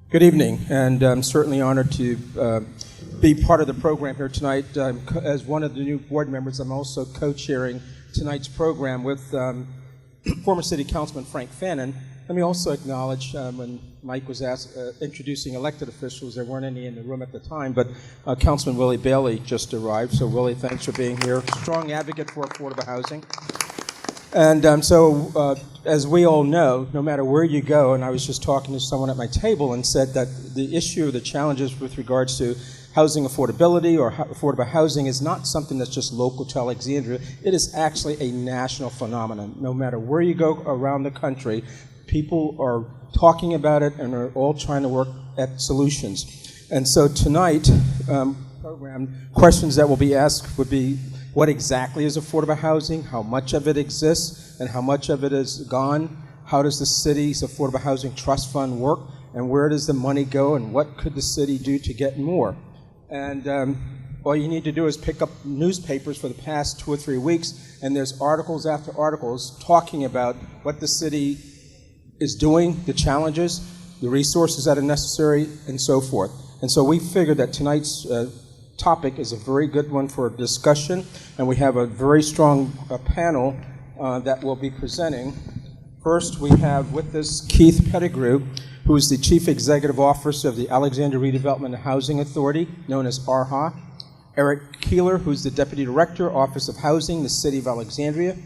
Good evening, and I'm certainly honored to be part of the program here tonight. As one of the new board members, I'm also co-chairing tonight's program with former City Councilman Frank Fannin. Let me also acknowledge when Mike was introducing elected officials, there weren't any in the room at the time, but Councilman Willie Bailey just arrived. So Willie, thanks for being here. Strong advocate for affordable housing. And as we all know, no matter where you go, and I was just talking to someone at my table and said that the issue, the challenges with regards to housing affordability or affordable housing is not something that's just local to Alexandria. It is actually a national phenomenon. No matter where you go around the country, people are talking about it and are all trying to work at solutions. And so tonight, program questions that will be asked would be, what exactly is affordable housing? How much of it exists and how much of it is gone? How does the city's affordable housing trust fund work? And where does the money go? And what could the city do to get more? And all you need to do is pick up newspapers for the past 2 or 3 weeks, and there's articles after articles talking about what the city is doing, the challenges, the resources that are necessary, and so forth. And so we figured that tonight's topic is a very good one for discussion, and we have a very strong panel that will be presenting. First, we have with us Keith Pettigrew, who is the Chief Executive Officer of the Alexandria Redevelopment and Housing Authority, known as ARHA. Eric Keeler, who's the Deputy Director, Office of Housing, the City of Alexandria.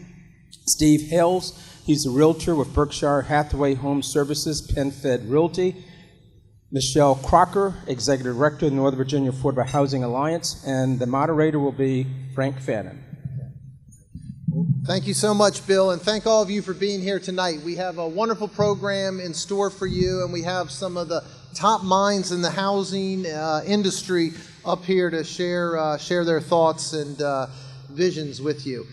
Steve Hales, he's a Realtor with Berkshire Hathaway Home Services, PenFed Realty. Michele Crocker, Executive Director of the Northern Virginia Affordable Housing Alliance, and the moderator will be Frank Fannin. Thank you so much, Bill, and thank all of you for being here tonight. We have a wonderful program in store for you, and we have some of the top minds in the housing industry up here to share their thoughts and visions with you.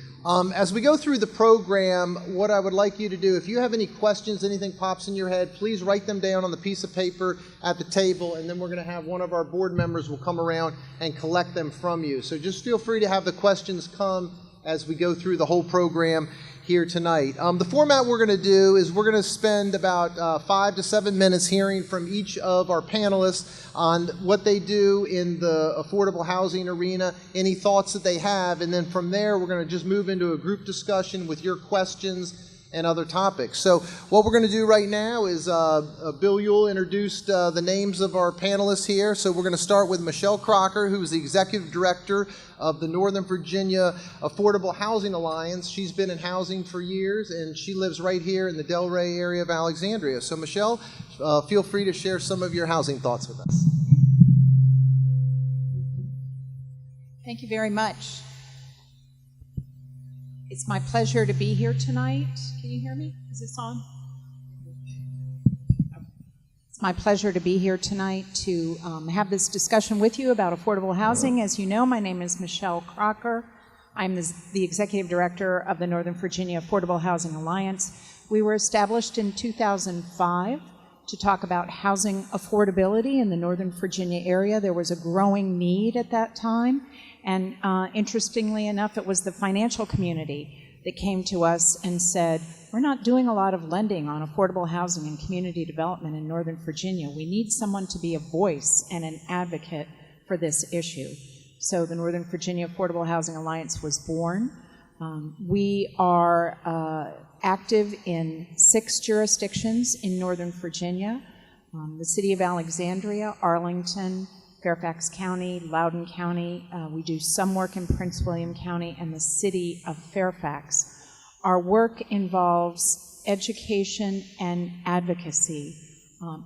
As we go through the program, what I would like you to do, if you have any questions, anything pops in your head, please write them down on the piece of paper at the table, and then we're going to have one of our board members will come around and collect them from you. So just feel free to have the questions come as we go through the whole program here tonight. The format we're going to do is we're going to spend about 5 to 7 minutes hearing from each of our panelists on what they do in the affordable housing arena, any thoughts that they have, and then from there we're going to just move into a group discussion with your questions and other topics. So what we're going to do right now is Bill Ewell introduced the names of our panelists here. So we're going to start with Michele Crocker, who's the Executive Director of the Northern Virginia Affordable Housing Alliance. She's been in housing for years, and she lives right here in the Delray area of Alexandria. So Michele, feel free to share some of your housing thoughts with us. Thank you very much. It's my pleasure to be here tonight. Can you hear me? Is this on? It's my pleasure to be here tonight to have this discussion with you about affordable housing. As you know, my name is Michele Crocker. I'm the Executive Director of the Northern Virginia Affordable Housing Alliance. We were established in 2005 to talk about housing affordability in the Northern Virginia area. There was a growing need at that time. And interestingly enough, it was the financial community that came to us and said, we're not doing a lot of lending on affordable housing and community development in Northern Virginia. We need someone to be a voice and an advocate for this issue. So the Northern Virginia Affordable Housing Alliance was born. We are active in 6 jurisdictions in Northern Virginia, the City of Alexandria, Arlington, Fairfax County, Loudoun County. We do some work in Prince William County and the City of Fairfax. Our work involves education and advocacy,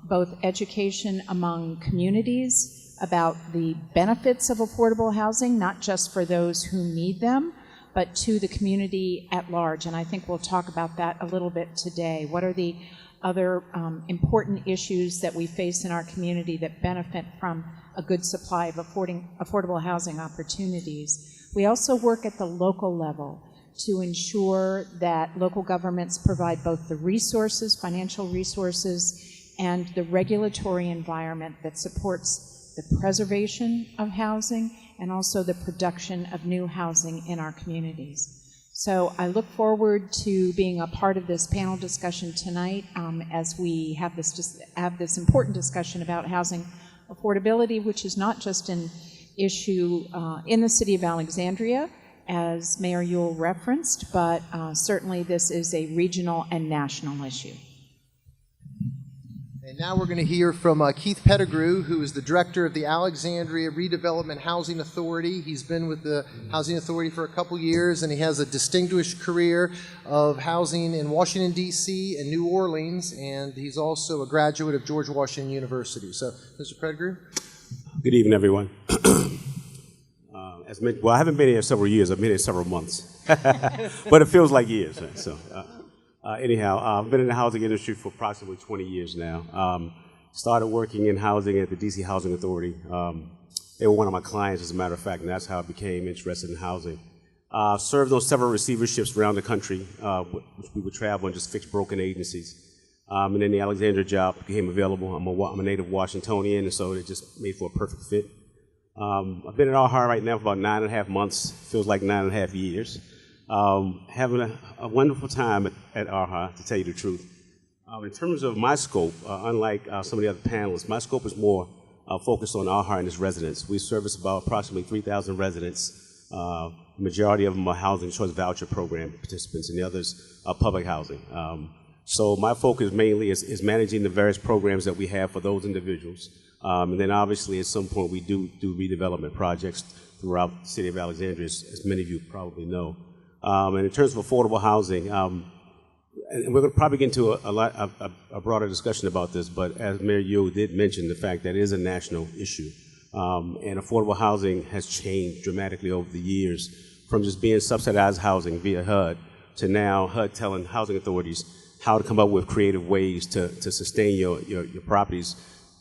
both education among communities about the benefits of affordable housing, not just for those who need them, but to the community at large. And I think we'll talk about that a little bit today. What are the other important issues that we face in our community that benefit from a good supply of affordable housing opportunities? We also work at the local level to ensure that local governments provide both the resources, financial resources, and the regulatory environment that supports the preservation of housing and also the production of new housing in our communities. So I look forward to being a part of this panel discussion tonight as we have this important discussion about housing affordability, which is not just an issue in the city of Alexandria, as Mayor Ewell referenced, but certainly this is a regional and national issue. And now we're going to hear from Keith Pettigrew, who is the director of the Alexandria Redevelopment Housing Authority. He's been with the Housing Authority for a couple years, and he has a distinguished career of housing in Washington, D.C. and New Orleans, and he's also a graduate of George Washington University. So, Mr. Pettigrew? Good evening, everyone. Well, I haven't been here several years. I've been here several months. But it feels like years. Right? So, anyhow, I've been in the housing industry for approximately 20 years now. Started working in housing at the D.C. Housing Authority. They were one of my clients, as a matter of fact, and that's how I became interested in housing. Served on several receiverships around the country, which we would travel and just fix broken agencies. And then the Alexandria job became available. I'm a native Washingtonian, and so it just made for a perfect fit. I've been at ARHA right now for about 9.5 months. Feels like 9.5 years. Having a wonderful time at ARHA, to tell you the truth. In terms of my scope, unlike some of the other panelists, my scope is more focused on ARHA and its residents. We service about approximately 3,000 residents. The majority of them are housing choice voucher program participants, and the others are public housing. So my focus mainly is managing the various programs that we have for those individuals. And then obviously at some point we do redevelopment projects throughout the city of Alexandria, as many of you probably know. And in terms of affordable housing, and we're going to probably get into a broader discussion about this, but as Mayor Ewell did mention, the fact that it is a national issue. And affordable housing has changed dramatically over the years, from just being subsidized housing via HUD to now HUD telling housing authorities how to come up with creative ways to sustain your properties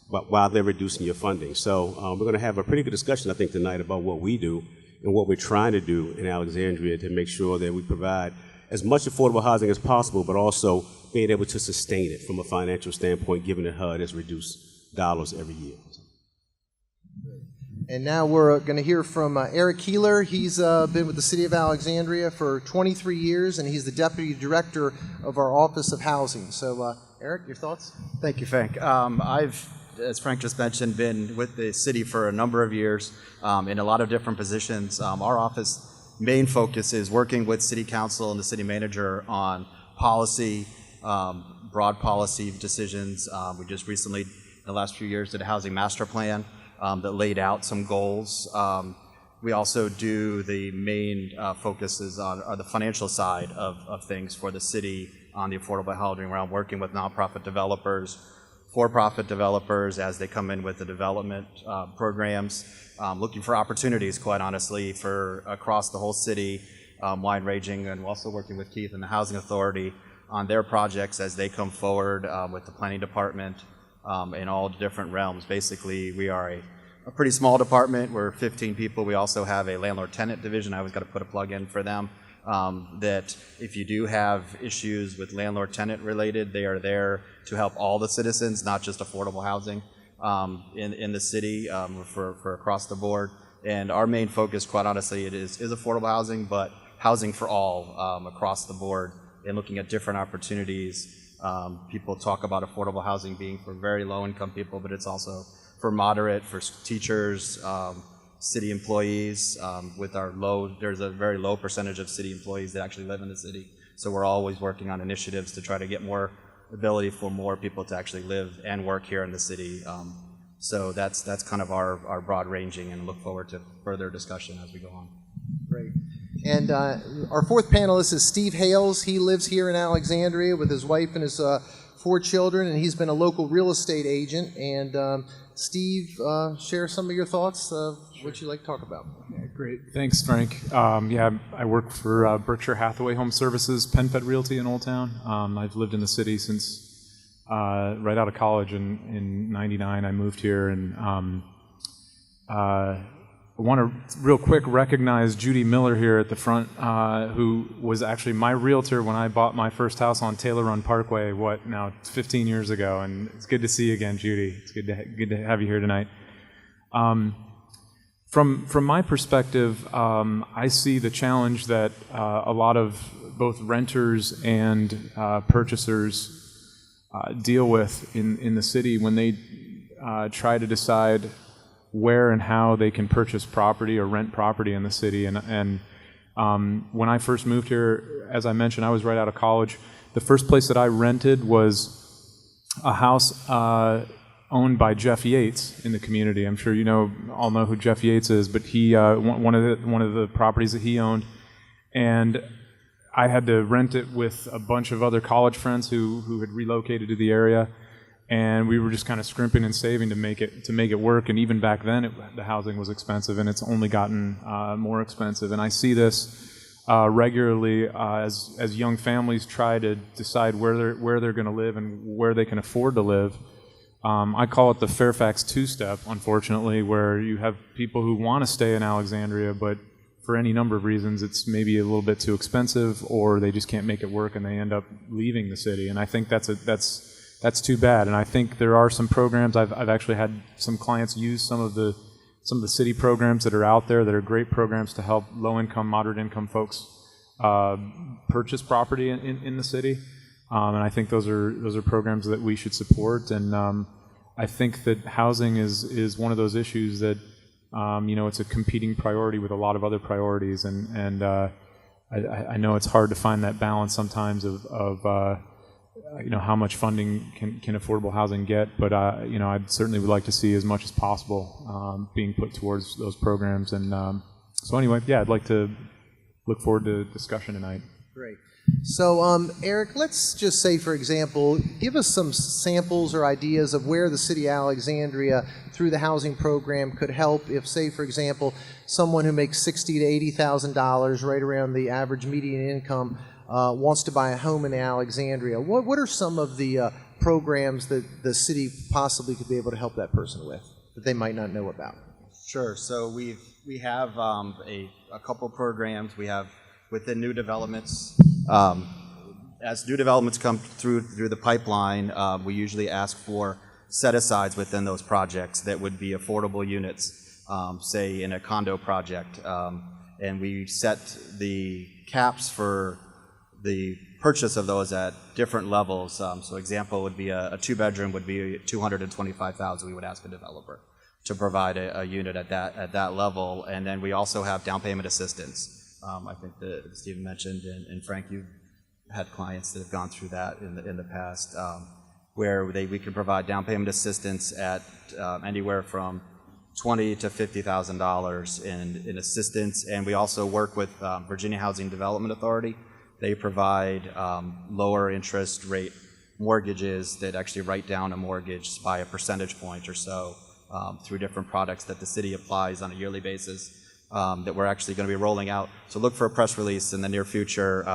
while they're reducing your funding. So we're going to have a pretty good discussion, I think, tonight about what we do and what we're trying to do in Alexandria to make sure that we provide as much affordable housing as possible, but also being able to sustain it from a financial standpoint, given that HUD has reduced dollars every year. And now we're going to hear from Eric Keeler. He's been with the City of Alexandria for 23 years, and he's the Deputy Director of our Office of Housing. So, Eric, your thoughts? Thank you, Frank. I've, as Frank just mentioned, been with the city for a number of years in a lot of different positions. Our office main focus is working with City Council and the City Manager on policy, broad policy decisions. We just recently, in the last few years, did a housing master plan that laid out some goals. We also do the main focuses on the financial side of things for the city on the affordable housing around working with nonprofit developers, for-profit developers as they come in with the development programs, looking for opportunities, quite honestly, for across the whole city, wide-ranging, and also working with Keith and the Housing Authority on their projects as they come forward with the planning department in all different realms. Basically, we are a pretty small department. We're 15 people. We also have a landlord-tenant division. I always got to put a plug in for them. That if you do have issues with landlord-tenant related, they are there to help all the citizens, not just affordable housing in the city for across the board. And our main focus, quite honestly, it is affordable housing, but housing for all across the board, and looking at different opportunities. People talk about affordable housing being for very low-income people, but it's also for moderate, for teachers, city employees. With our there's a very low percentage of city employees that actually live in the city. So we're always working on initiatives to try to get more ability for more people to actually live and work here in the city. So that's kind of our broad ranging, and look forward to further discussion as we go on. Great. And our fourth panelist is Steve Hales. He lives here in Alexandria with his wife and his 4 children, and he's been a local real estate agent. And Steve, share some of your thoughts of what you'd like to talk about. Yeah, great. Thanks, Frank. I work for Berkshire Hathaway Home Services, PenFed Realty in Old Town. I've lived in the city since right out of college in '99. I moved here, and I want to real quick recognize Judy Miller here at the front, who was actually my realtor when I bought my first house on Taylor Run Parkway, 15 years ago. And it's good to see you again, Judy. It's good to have you here tonight. From my perspective, I see the challenge that a lot of both renters and purchasers deal with in the city when they try to decide where and how they can purchase property or rent property in the city. And when I first moved here, as I mentioned, I was right out of college. The first place that I rented was a house owned by Jeff Yates in the community. I'm sure all know who Jeff Yates is, but he one of the properties that he owned, and I had to rent it with a bunch of other college friends who had relocated to the area, and we were just kind of scrimping and saving to make it work. And even back then, the housing was expensive, and it's only gotten more expensive. And I see this regularly as young families try to decide where they're going to live and where they can afford to live. I call it the Fairfax two-step, unfortunately, where you have people who want to stay in Alexandria, but for any number of reasons, it's maybe a little bit too expensive, or they just can't make it work, and they end up leaving the city. And I think that's too bad. And I think there are some programs. I've actually had some clients use some of the city programs that are out there that are great programs to help low-income, moderate-income folks purchase property in the city. And I think those are programs that we should support. And I think that housing is one of those issues that it's a competing priority with a lot of other priorities, and I know it's hard to find that balance sometimes of how much funding can affordable housing get, but I certainly would like to see as much as possible being put towards those programs. And so anyway, yeah, I'd like to look forward to discussion tonight. Great. So, Eric, let's just say, for example, give us some samples or ideas of where the city of Alexandria, through the housing program, could help if, say, for example, someone who makes $60,000 to $80,000, right around the average median income, wants to buy a home in Alexandria. What are some of the programs that the city possibly could be able to help that person with that they might not know about? Sure. So we have a couple programs. We have within new developments. As new developments come through the pipeline, we usually ask for set-asides within those projects that would be affordable units, say in a condo project, and we set the caps for the purchase of those at different levels. So example would be a two-bedroom would be $225,000. We would ask a developer to provide a unit at that level, and then we also have down payment assistance. I think that Stephen mentioned, and Frank, you've had clients that have gone through that in the past, where we can provide down payment assistance at anywhere from $20,000 to $50,000 in assistance. And we also work with Virginia Housing Development Authority. They provide lower interest rate mortgages that actually write down a mortgage by a percentage point or so through different products that the city applies on a yearly basis. That we're actually going to be rolling out. So look for a press release in the near future.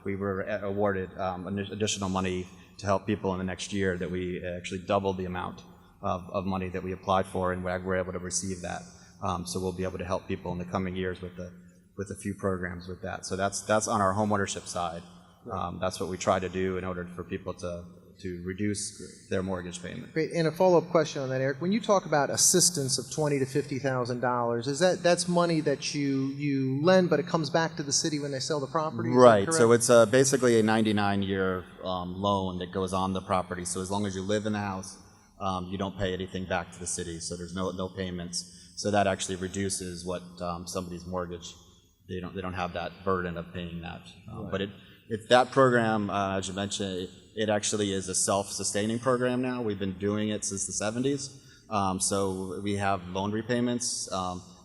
We were awarded additional money to help people in the next year that we actually doubled the amount of money that we applied for, and we're able to receive that. So we'll be able to help people in the coming years with a few programs with that. So that's on our homeownership side. That's what we try to do in order for people to reduce their mortgage payment. Great. And a follow-up question on that, Eric. When you talk about assistance of $20,000 to $50,000, is that's money that you lend, but it comes back to the city when they sell the property? Right. So it's basically a 99-year loan that goes on the property. So as long as you live in the house, you don't pay anything back to the city. So there's no payments. So that actually reduces what somebody's mortgage. They don't have that burden of paying that. Right. But it's that program, as you mentioned. It actually is a self-sustaining program now. We've been doing it since the 70s. So we have loan repayments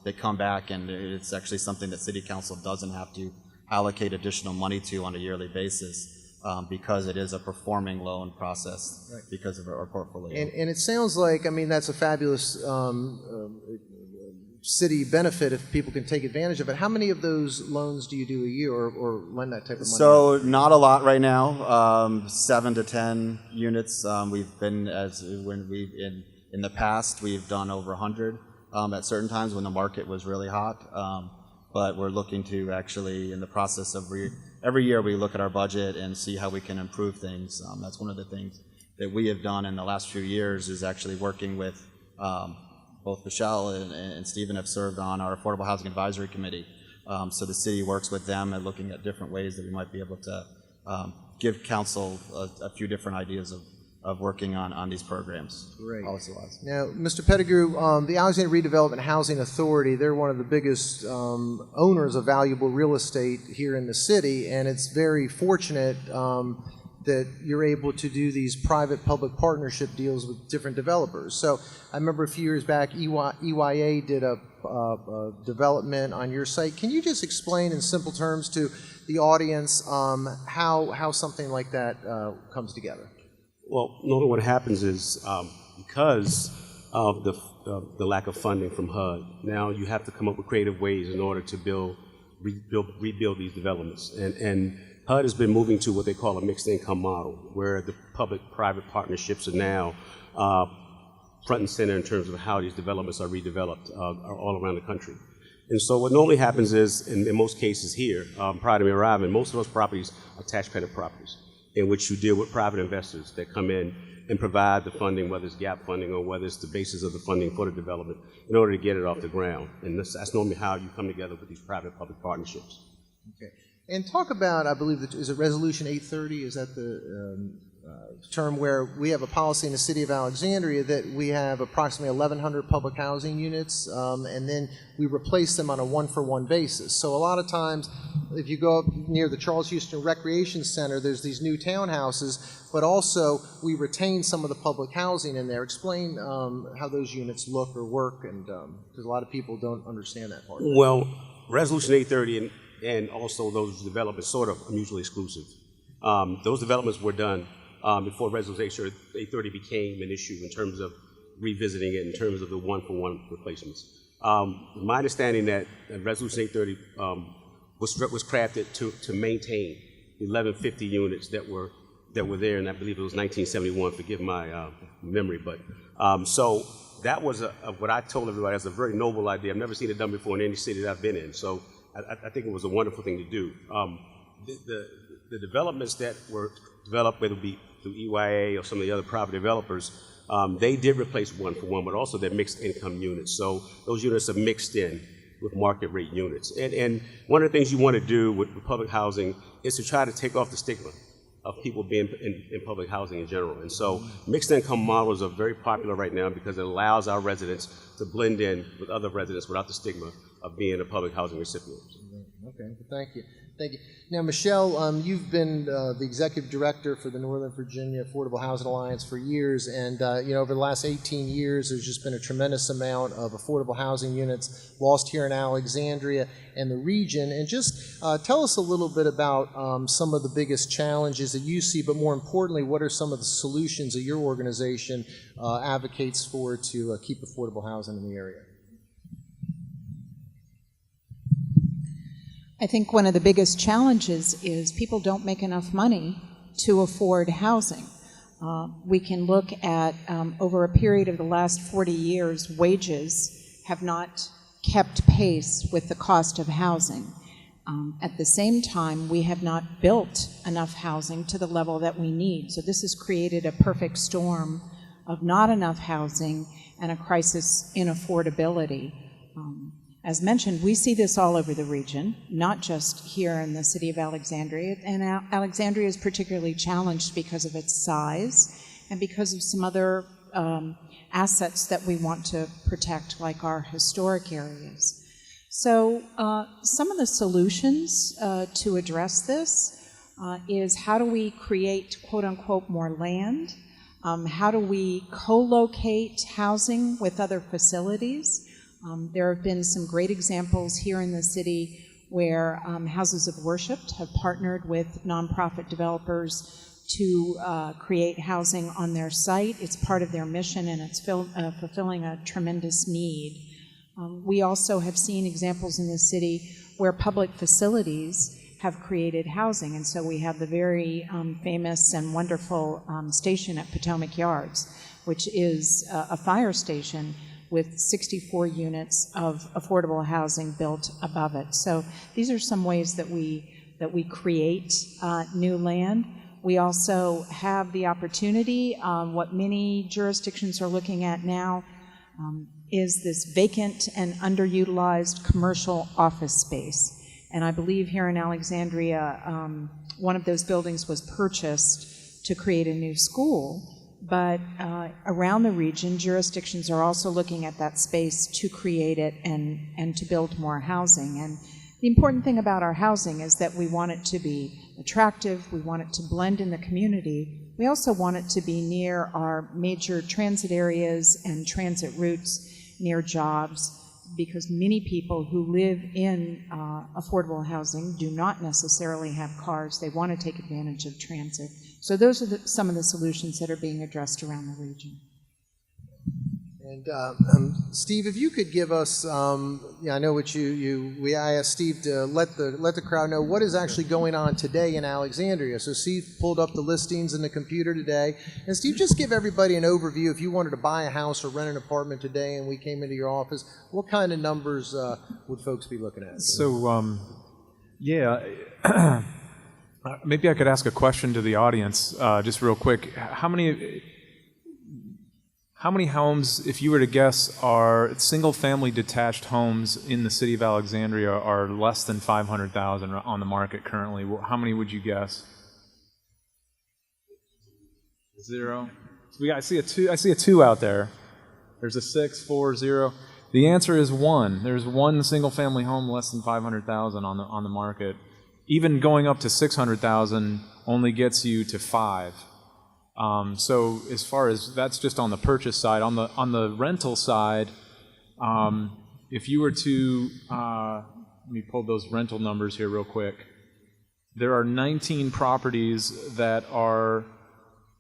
that come back, and it's actually something that City Council doesn't have to allocate additional money to on a yearly basis because it is a performing loan process. Right. Because of our portfolio. And it sounds like, that's a fabulous city benefit if people can take advantage of it. How many of those loans do you do a year or lend that type of money? So not a lot right now, 7 to 10 units. We've been, in the past, we've done over 100 at certain times when the market was really hot. But we're looking to actually, in the process of every year we look at our budget and see how we can improve things. That's one of the things that we have done in the last few years is actually working with both Michele and Stephen have served on our Affordable Housing Advisory Committee. So the city works with them and looking at different ways that we might be able to give council a few different ideas of working on these programs. Great. Policy-wise. Now, Mr. Pettigrew, the Alexandria Redevelopment Housing Authority, they're one of the biggest owners of valuable real estate here in the city, and it's very fortunate that you're able to do these private-public partnership deals with different developers. So I remember a few years back, EYA did a development on your site. Can you just explain in simple terms to the audience how something like that comes together? Well, normally what happens is because of the lack of funding from HUD, now you have to come up with creative ways in order to rebuild these developments. And HUD has been moving to what they call a mixed income model, where the public-private partnerships are now front and center in terms of how these developments are redeveloped all around the country. And so what normally happens is, in most cases here, prior to me arriving, most of those properties are tax credit properties, in which you deal with private investors that come in and provide the funding, whether it's gap funding or whether it's the basis of the funding for the development, in order to get it off the ground. And that's normally how you come together with these private-public partnerships. Okay. And talk about, I believe, is it Resolution 830? Is that the term where we have a policy in the city of Alexandria that we have approximately 1,100 public housing units, and then we replace them on a one-for-one basis. So a lot of times, if you go up near the Charles Houston Recreation Center, there's these new townhouses, but also we retain some of the public housing in there. Explain how those units look or work, and because a lot of people don't understand that part. Well, Resolution 830 and also those developments sort of are mutually exclusive. Those developments were done before Resolution 830 became an issue in terms of revisiting it in terms of the one-for-one replacements. My understanding that Resolution 830 was crafted to maintain 1,150 units that were there, and I believe it was 1971. Forgive my memory, but so that was what I told everybody. That's a very noble idea. I've never seen it done before in any city that I've been in. So I think it was a wonderful thing to do. The developments that were developed, whether it be through EYA or some of the other private developers, they did replace one-for-one, but also they're mixed income units. So those units are mixed in with market rate units. And one of the things you want to do with public housing is to try to take off the stigma of people being in public housing in general. And so mixed income models are very popular right now because it allows our residents to blend in with other residents without the stigma of being a public housing recipient. Okay, well, thank you. Thank you. Now, Michele, you've been the executive director for the Northern Virginia Affordable Housing Alliance for years, and over the last 18 years, there's just been a tremendous amount of affordable housing units lost here in Alexandria and the region. And just tell us a little bit about some of the biggest challenges that you see, but more importantly, what are some of the solutions that your organization advocates for to keep affordable housing in the area? I think one of the biggest challenges is people don't make enough money to afford housing. We can look at, over a period of the last 40 years, wages have not kept pace with the cost of housing. At the same time, we have not built enough housing to the level that we need. So this has created a perfect storm of not enough housing and a crisis in affordability. As mentioned, we see this all over the region, not just here in the city of Alexandria. And Alexandria is particularly challenged because of its size and because of some other assets that we want to protect, like our historic areas. So some of the solutions to address this is how do we create, quote unquote, more land? How do we co-locate housing with other facilities? There have been some great examples here in the city where houses of worship have partnered with nonprofit developers to create housing on their site. It's part of their mission, and it's fulfilling a tremendous need. We also have seen examples in the city where public facilities have created housing, and so we have the very famous and wonderful station at Potomac Yards, which is a fire station with 64 units of affordable housing built above it. So these are some ways that we create new land. We also have the opportunity, what many jurisdictions are looking at now, is this vacant and underutilized commercial office space. And I believe here in Alexandria, one of those buildings was purchased to create a new school. But around the region, jurisdictions are also looking at that space to create it and to build more housing. And the important thing about our housing is that we want it to be attractive, we want it to blend in the community. We also want it to be near our major transit areas and transit routes, near jobs, because many people who live in affordable housing do not necessarily have cars. They want to take advantage of transit. So those are some of the solutions that are being addressed around the region. And Steve, if you could give us, I know what I asked Steve to let the crowd know what is actually going on today in Alexandria. So Steve pulled up the listings in the computer today. And Steve, just give everybody an overview. If you wanted to buy a house or rent an apartment today and we came into your office, what kind of numbers would folks be looking at? So, maybe I could ask a question to the audience, just real quick. How many homes, if you were to guess, are single-family detached homes in the city of Alexandria are less than 500,000 on the market currently? How many would you guess? 0. So I see a 2 out there. There's a 6, 4, 0. The answer is 1. There's one single-family home less than 500,000 on the market. Even going up to 600,000 only gets you to 5. So as far as that's just on the purchase side, on the rental side, if you were to let me pull those rental numbers here real quick. There are 19 properties that are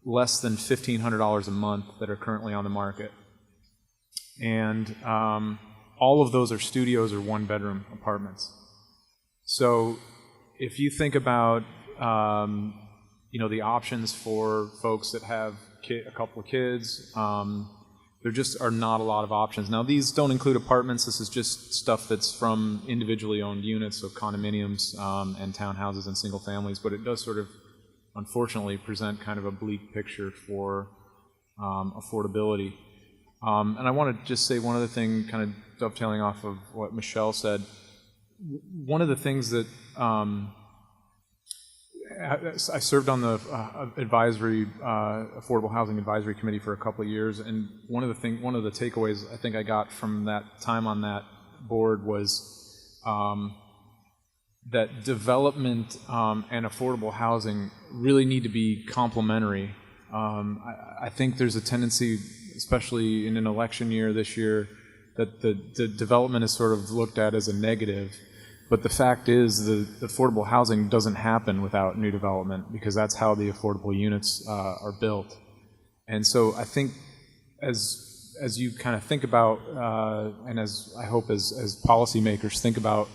less than $1,500 a month that are currently on the market, and all of those are studios or one-bedroom apartments. So if you think about the options for folks that have a couple of kids, there just are not a lot of options. Now, these don't include apartments. This is just stuff that's from individually owned units, so condominiums and townhouses and single families, but it does sort of, unfortunately, present kind of a bleak picture for affordability. And I want to just say one other thing, kind of dovetailing off of what Michele said. One of the things that I served on the Affordable Housing Advisory Committee for a couple of years, and one of the takeaways I think I got from that time on that board was that development and affordable housing really need to be complementary. I think there's a tendency, especially in an election year this year, that the development is sort of looked at as a negative. But the fact is the affordable housing doesn't happen without new development, because that's how the affordable units are built. And so I think as you kind of think about, and as I hope as policymakers think about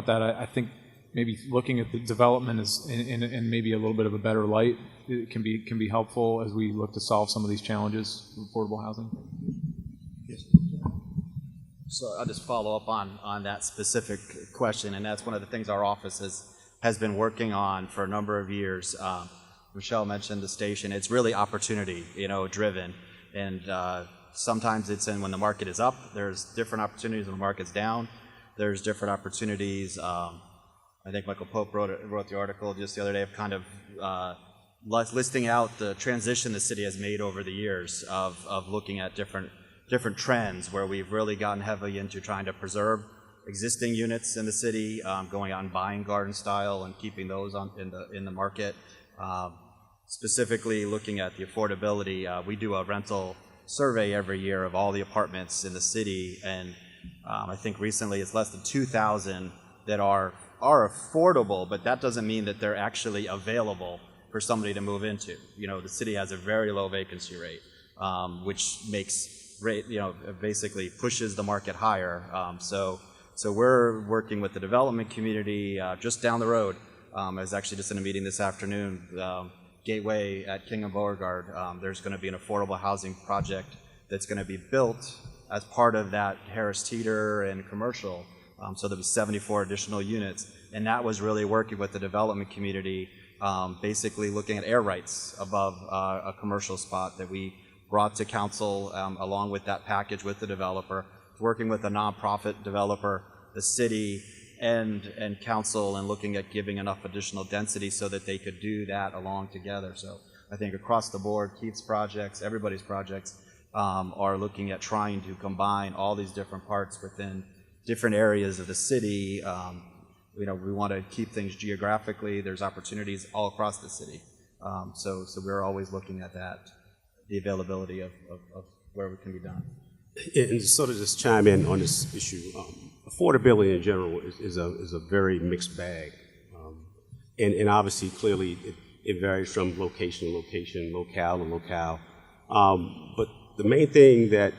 that, I think maybe looking at the development is in maybe a little bit of a better light, it can be helpful as we look to solve some of these challenges with affordable housing. So I'll just follow up on that specific question, and that's one of the things our office has been working on for a number of years. Michele mentioned the station. It's really opportunity, driven, and sometimes it's when the market is up. There's different opportunities when the market's down. There's different opportunities. I think Michael Pope wrote the article just the other day of kind of listing out the transition the city has made over the years of looking at different trends where we've really gotten heavily into trying to preserve existing units in the city, going out and buying garden style and keeping those in the market. Specifically looking at the affordability, we do a rental survey every year of all the apartments in the city, and I think recently it's less than 2,000 that are affordable, but that doesn't mean that they're actually available for somebody to move into. The city has a very low vacancy rate, which basically pushes the market higher. So we're working with the development community just down the road. I was actually just in a meeting this afternoon. Gateway at King and Beauregard, there's going to be an affordable housing project that's going to be built as part of that Harris Teeter and commercial. So there'll be 74 additional units, and that was really working with the development community, basically looking at air rights above a commercial spot that we brought to council along with that package with the developer, working with a nonprofit developer, the city, and council, and looking at giving enough additional density so that they could do that along together. So I think across the board, Keith's projects, everybody's projects, are looking at trying to combine all these different parts within different areas of the city. We want to keep things geographically. There's opportunities all across the city. So we're always looking at that, the availability of where it can be done. And to sort of just chime in on this issue, affordability in general is a very mixed bag. And obviously, clearly, it varies from location to location, locale to locale. But the main thing that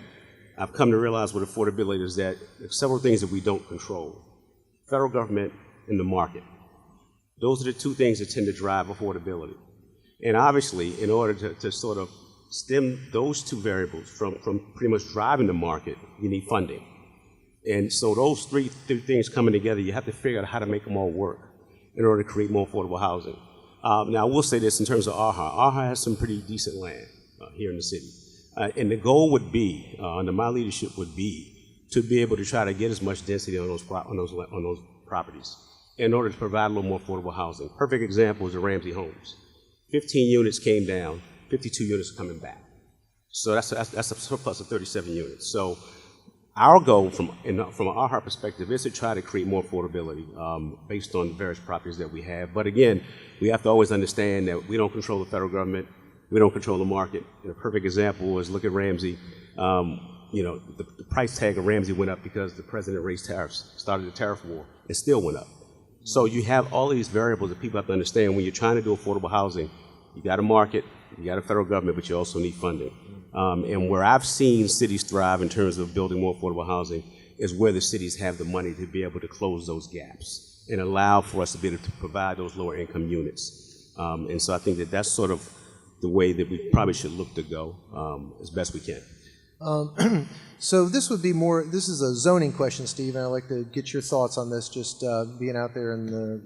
I've come to realize with affordability is that there's several things that we don't control. Federal government and the market. Those are the two things that tend to drive affordability. And obviously, in order to sort of stem those two variables from pretty much driving the market, you need funding. And so those three things coming together, you have to figure out how to make them all work in order to create more affordable housing. Now, I will say this in terms of AHA. AHA has some pretty decent land here in the city. And the goal would be, under my leadership, would be to be able to try to get as much density on those properties in order to provide a little more affordable housing. Perfect example is the Ramsey Homes. 15 units came down, 52 units are coming back. So that's a surplus of 37 units. So our goal from an AHA perspective is to try to create more affordability based on the various properties that we have. But again, we have to always understand that we don't control the federal government. We don't control the market. And a perfect example is look at Ramsey. The price tag of Ramsey went up because the president raised tariffs, started the tariff war, and still went up. So you have all these variables that people have to understand when you're trying to do affordable housing. You got a market, you got a federal government, but you also need funding. And where I've seen cities thrive in terms of building more affordable housing is where the cities have the money to be able to close those gaps and allow for us to be able to provide those lower income units. And so I think that that's sort of the way that we probably should look to go as best we can. So this is a zoning question, Steve, and I'd like to get your thoughts on this, just being out there in the...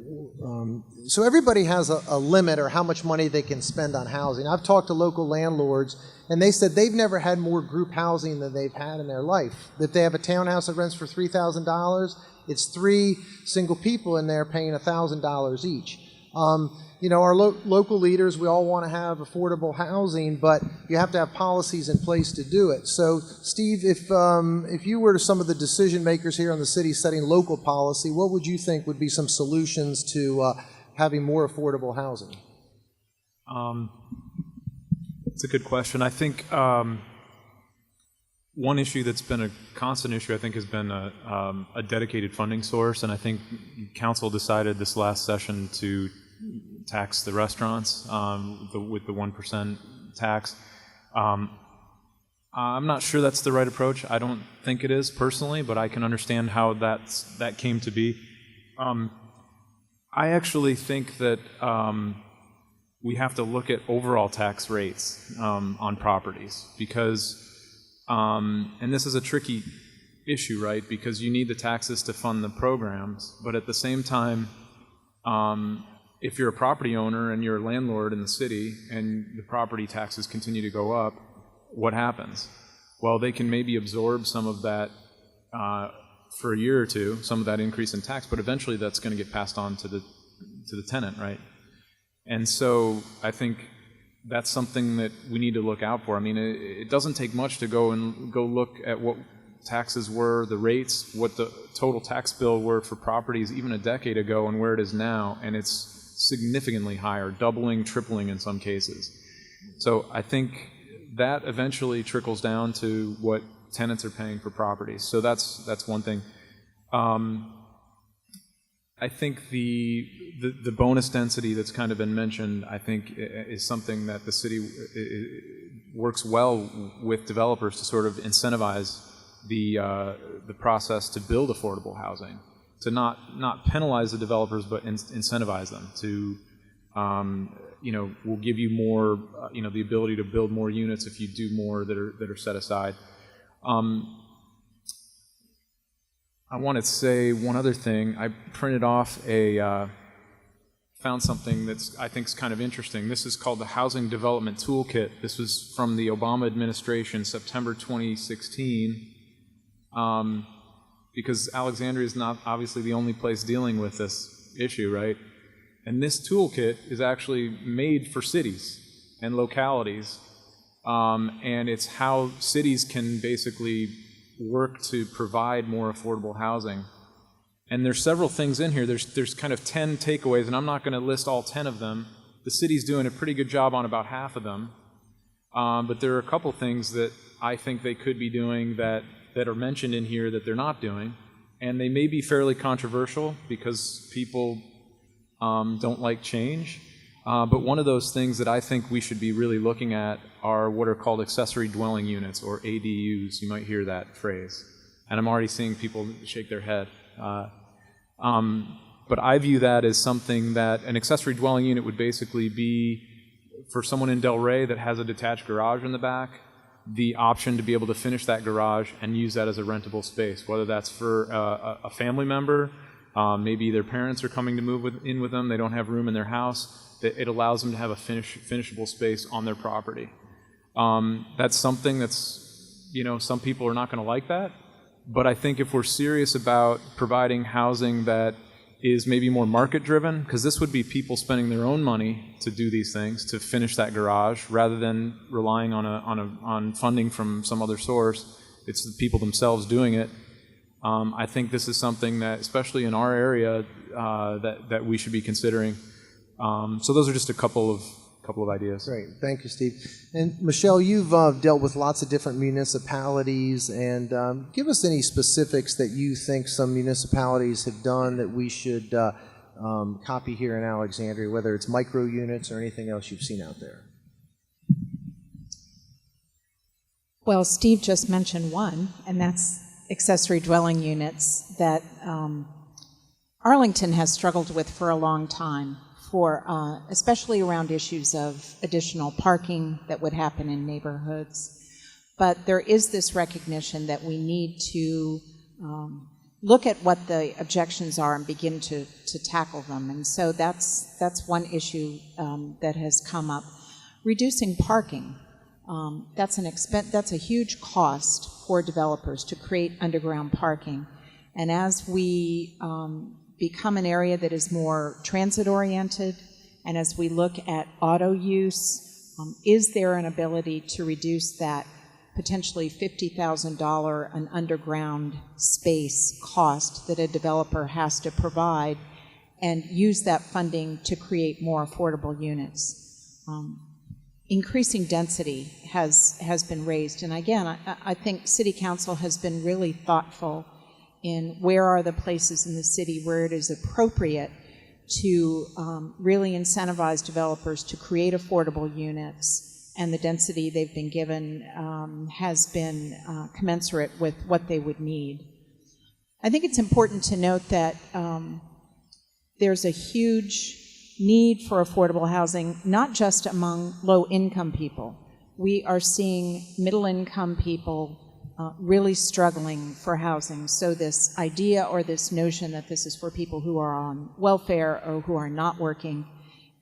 so everybody has a limit or how much money they can spend on housing. I've talked to local landlords, and they said they've never had more group housing than they've had in their life. If they have a townhouse that rents for $3,000, it's 3 single people in there paying $1,000 each. Our local leaders, we all want to have affordable housing, but you have to have policies in place to do it. So, Steve, if you were some of the decision makers here in the city setting local policy, what would you think would be some solutions to having more affordable housing? It's a good question. I think one issue that's been a constant issue, I think, has been a dedicated funding source, and I think council decided this last session to tax the restaurants with the 1% tax. I'm not sure that's the right approach. I don't think it is personally, but I can understand how that came to be. I actually think that we have to look at overall tax rates on properties because, and this is a tricky issue, right? Because you need the taxes to fund the programs, but at the same time, if you're a property owner and you're a landlord in the city and the property taxes continue to go up, what happens? Well, they can maybe absorb some of that for a year or two, some of that increase in tax, but eventually that's going to get passed on to the tenant, right? And so I think that's something that we need to look out for. I mean, it doesn't take much to go look at what taxes were, the rates, what the total tax bill were for properties even a decade ago and where it is now, and it's significantly higher, doubling, tripling in some cases. So I think that eventually trickles down to what tenants are paying for properties. So that's one thing. I think the bonus density that's kind of been mentioned, I think, is something that the city works well with developers to sort of incentivize the process to build affordable housing, to not penalize the developers, but incentivize them to, we'll give you more, the ability to build more units if you do more that are set aside. I want to say one other thing. I printed off a found something that's I think is kind of interesting. This is called the Housing Development Toolkit. This was from the Obama administration, September 2016, because Alexandria is not obviously the only place dealing with this issue, right? And this toolkit is actually made for cities and localities, and it's how cities can basically work to provide more affordable housing. And there's several things in here. There's kind of 10 takeaways, and I'm not going to list all 10 of them. The city's doing a pretty good job on about half of them. But there are a couple things that I think they could be doing that are mentioned in here that they're not doing. And they may be fairly controversial because people don't like change. But one of those things that I think we should be really looking at are what are called accessory dwelling units, or ADUs. You might hear that phrase. And I'm already seeing people shake their head. But I view that as something that an accessory dwelling unit would basically be for someone in Del Rey that has a detached garage in the back, the option to be able to finish that garage and use that as a rentable space, whether that's for a family member, maybe their parents are coming to move in with them, they don't have room in their house, it allows them to have a finishable space on their property. That's something that's, some people are not going to like that. But I think if we're serious about providing housing that is maybe more market-driven, because this would be people spending their own money to do these things, to finish that garage, rather than relying on funding from some other source. It's the people themselves doing it. I think this is something that, especially in our area, that we should be considering. So those are just a couple of ideas. Great. Thank you, Steve. And Michele, you've dealt with lots of different municipalities, and give us any specifics that you think some municipalities have done that we should copy here in Alexandria, whether it's micro units or anything else you've seen out there. Well, Steve just mentioned one, and that's accessory dwelling units that Arlington has struggled with for a long time, especially around issues of additional parking that would happen in neighborhoods. But there is this recognition that we need to look at what the objections are and begin to tackle them. And so that's one issue that has come up. Reducing parking. That's a huge cost for developers to create underground parking. And as we become an area that is more transit-oriented, and as we look at auto use, is there an ability to reduce that potentially $50,000 an underground space cost that a developer has to provide, and use that funding to create more affordable units? Increasing density has been raised, and again, I think City Council has been really thoughtful in where are the places in the city where it is appropriate to really incentivize developers to create affordable units, and the density they've been given has been commensurate with what they would need. I think it's important to note that there's a huge need for affordable housing, not just among low-income people. We are seeing middle-income people really struggling for housing. So this idea or this notion that this is for people who are on welfare or who are not working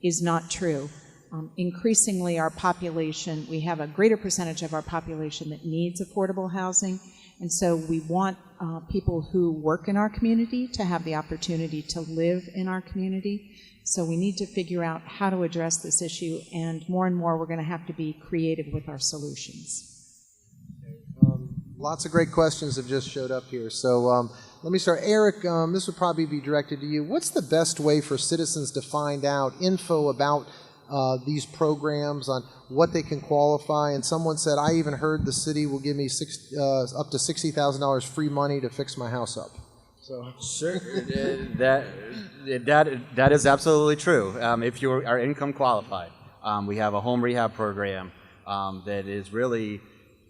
is not true. Increasingly, our population, we have a greater percentage of our population that needs affordable housing, and so we want people who work in our community to have the opportunity to live in our community. So we need to figure out how to address this issue, and more we're going to have to be creative with our solutions. Lots of great questions have just showed up here. So let me start. Eric, this would probably be directed to you. What's the best way for citizens to find out info about these programs, on what they can qualify? And someone said, I even heard the city will give me up to $60,000 free money to fix my house up. So sure, that is absolutely true. If you are income qualified, we have a home rehab program that is really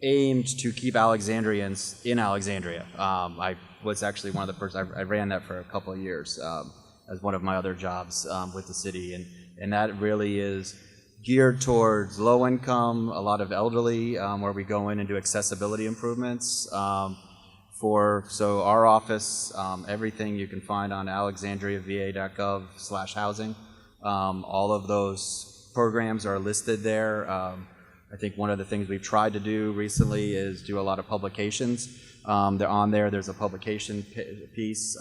aimed to keep Alexandrians in Alexandria. I was actually one of the first, I ran that for a couple of years as one of my other jobs with the city, and that really is geared towards low income, a lot of elderly, where we go in and do accessibility improvements. So our office, everything you can find on alexandriava.gov/housing. All of those programs are listed there. I think one of the things we've tried to do recently is do a lot of publications. They're on there. There's a publication piece.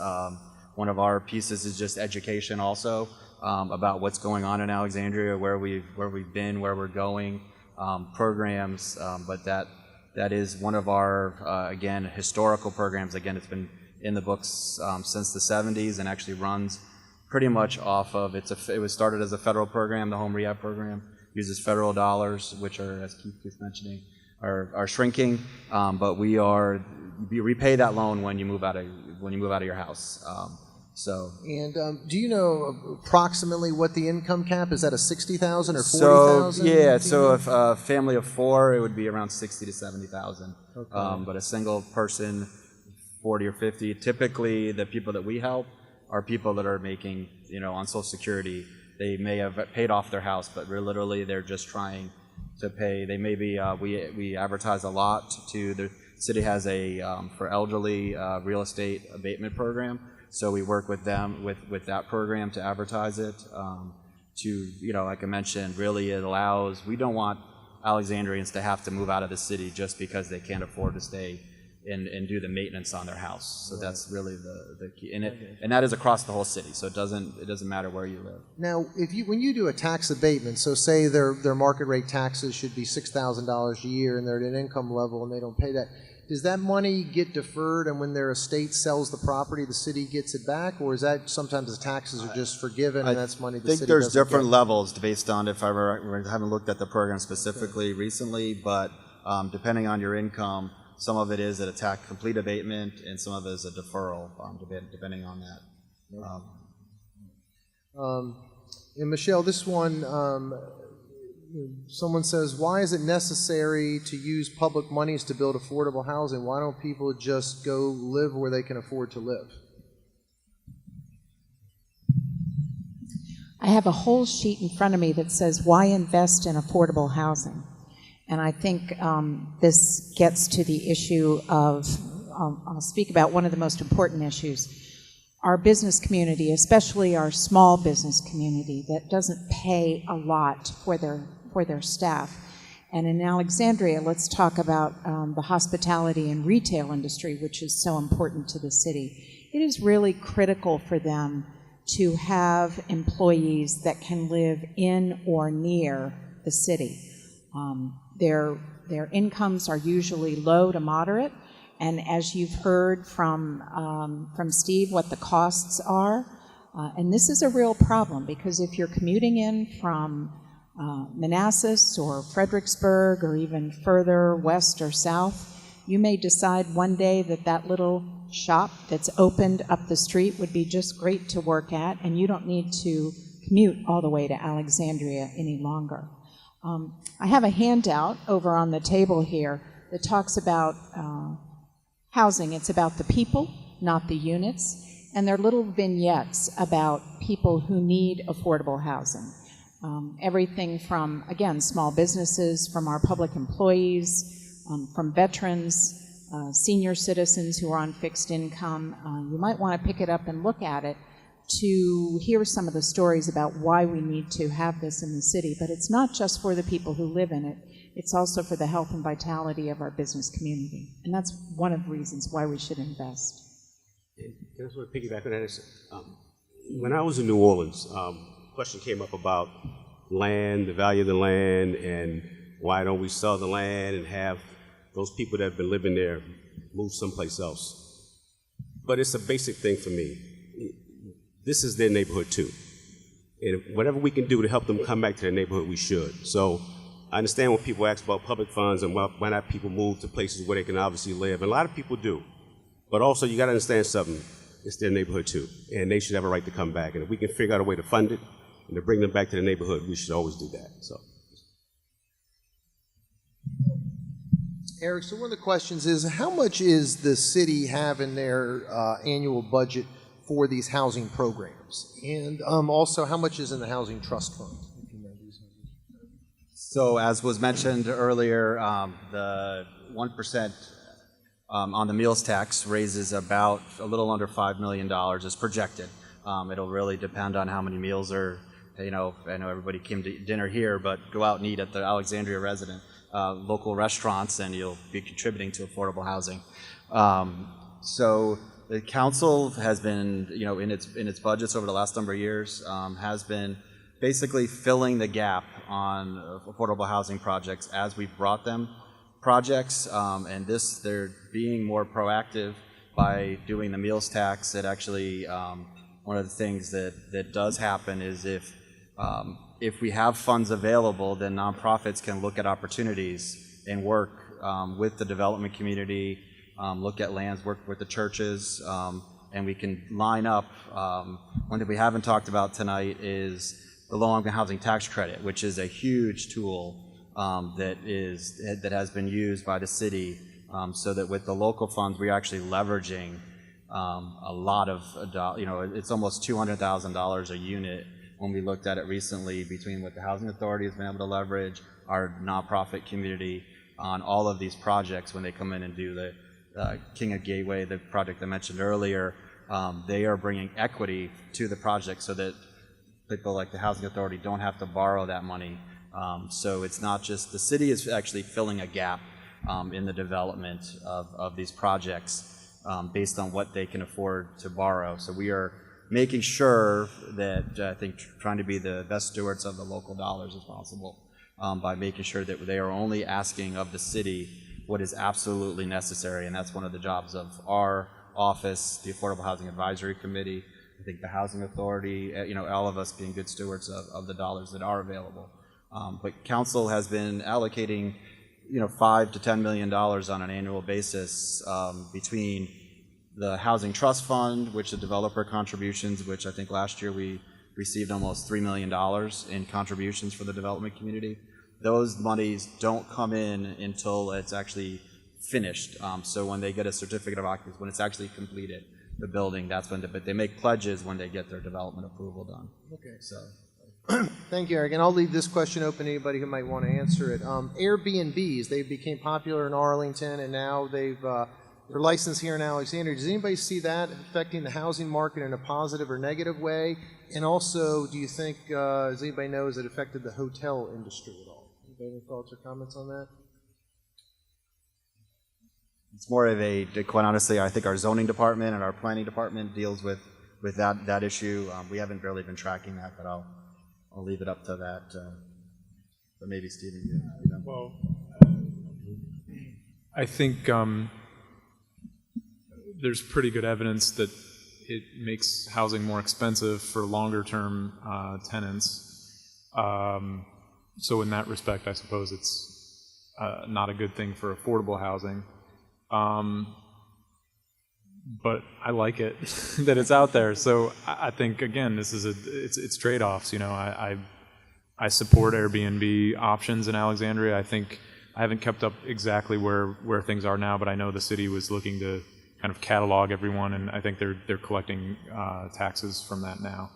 One of our pieces is just education also about what's going on in Alexandria, where we've been, where we're going, programs. But that is one of our again historical programs. Again, it's been in the books since the 70s and actually runs pretty much off of it was started as a federal program. The home rehab program uses federal dollars, which are, as Keith was mentioning, are shrinking. But you repay that loan when you move out of your house. Do you know approximately what the income cap is? That a 60,000 or 40,000? So if a family of 4, it would be around 60 to 70,000. Okay. But a single person, 40 or 50. Typically, the people that we help are people that are making, on Social Security. They may have paid off their house, but literally they're just trying to pay. They may be. We advertise a lot to the city has a for elderly real estate abatement program. So we work with them with that program to advertise it. Like I mentioned, really it allows. We don't want Alexandrians to have to move out of the city just because they can't afford to stay and do the maintenance on their house. So that's really the key. And that is across the whole city. So it doesn't matter where you live. Now, when you do a tax abatement, so say their market rate taxes should be $6,000 a year and they're at an income level and they don't pay that. Does that money get deferred, and when their estate sells the property, the city gets it back, or is that sometimes the taxes are just forgiven and that's money the city doesn't get? I think there's different levels based on I haven't looked at the program specifically recently, but depending on your income, some of it is a complete abatement, and some of it is a deferral, depending on that. And Michele, this one, someone says, why is it necessary to use public monies to build affordable housing? Why don't people just go live where they can afford to live? I have a whole sheet in front of me that says, why invest in affordable housing? And I think this gets to the issue of, I'll speak about one of the most important issues. Our business community, especially our small business community that doesn't pay a lot for their staff. And in Alexandria, let's talk about the hospitality and retail industry, which is so important to the city. It is really critical for them to have employees that can live in or near the city. Their incomes are usually low to moderate, and as you've heard from Steve, what the costs are, and this is a real problem because if you're commuting in from Manassas or Fredericksburg or even further west or south, you may decide one day that little shop that's opened up the street would be just great to work at, and you don't need to commute all the way to Alexandria any longer. I have a handout over on the table here that talks about housing. It's about the people, not the units, and they're little vignettes about people who need affordable housing. Everything from, again, small businesses, from our public employees, from veterans, senior citizens who are on fixed income. You might want to pick it up and look at it to hear some of the stories about why we need to have this in the city. But it's not just for the people who live in it. It's also for the health and vitality of our business community. And that's one of the reasons why we should invest. Can I sort of piggyback on that? When I was in New Orleans, a question came up about land, the value of the land, and why don't we sell the land and have those people that have been living there move someplace else. But it's a basic thing for me. This is their neighborhood too. And whatever we can do to help them come back to their neighborhood, we should. So I understand when people ask about public funds and why not people move to places where they can obviously live. And a lot of people do. But also you got to understand something. It's their neighborhood too. And they should have a right to come back. And if we can figure out a way to fund it and to bring them back to the neighborhood, we should always do that. So. Eric, so one of the questions is, how much is the city have in their annual budget for these housing programs? And also, how much is in the Housing Trust Fund? So as was mentioned earlier, the 1% on the meals tax raises about a little under $5 million is projected. It'll really depend on how many meals are I know everybody came to dinner here, but go out and eat at the Alexandria resident local restaurants, and you'll be contributing to affordable housing. So the council has been, in its budgets over the last number of years, has been basically filling the gap on affordable housing projects as we've brought them projects, and they're being more proactive by doing the meals tax. That actually, one of the things that does happen is if we have funds available, then nonprofits can look at opportunities and work with the development community, look at lands, work with the churches, and we can line up. One thing we haven't talked about tonight is the low-income housing tax credit, which is a huge tool that has been used by the city, so that with the local funds, we're actually leveraging a lot of, it's almost $200,000 a unit when we looked at it recently, between what the Housing Authority has been able to leverage, our nonprofit community, on all of these projects when they come in and do the King of Gateway, the project I mentioned earlier. They are bringing equity to the project so that people like the Housing Authority don't have to borrow that money. So it's not just, the city is actually filling a gap in the development of these projects based on what they can afford to borrow. So we are making sure that, I think, trying to be the best stewards of the local dollars as possible, by making sure that they are only asking of the city what is absolutely necessary, and that's one of the jobs of our office, the Affordable Housing Advisory Committee, I think the Housing Authority, all of us being good stewards of the dollars that are available. But council has been allocating, $5 to $10 million on an annual basis between the Housing Trust Fund, which the developer contributions, which I think last year we received almost $3 million in contributions for the development community. Those monies don't come in until it's actually finished. So when they get a certificate of occupancy, when it's actually completed, the building, that's when, but they make pledges when they get their development approval done. Okay. So. Thank you, Eric. And I'll leave this question open to anybody who might want to answer it. Airbnbs, they became popular in Arlington, and now they're licensed here in Alexandria. Does anybody see that affecting the housing market in a positive or negative way? And also, do you think, does anybody know, has it affected the hotel industry at all? Anybody have any thoughts or comments on that? It's more of a, quite honestly, I think our zoning department and our planning department deals with that issue. We haven't really been tracking that, but I'll leave it up to that. But maybe Stephen, you know. Well, I think there's pretty good evidence that it makes housing more expensive for longer-term tenants. So in that respect, I suppose it's not a good thing for affordable housing. But I like it that it's out there. So I think, again, this is it's trade-offs. I support Airbnb options in Alexandria. I think I haven't kept up exactly where things are now, but I know the city was looking to kind of catalog everyone, and I think they're collecting taxes from that now.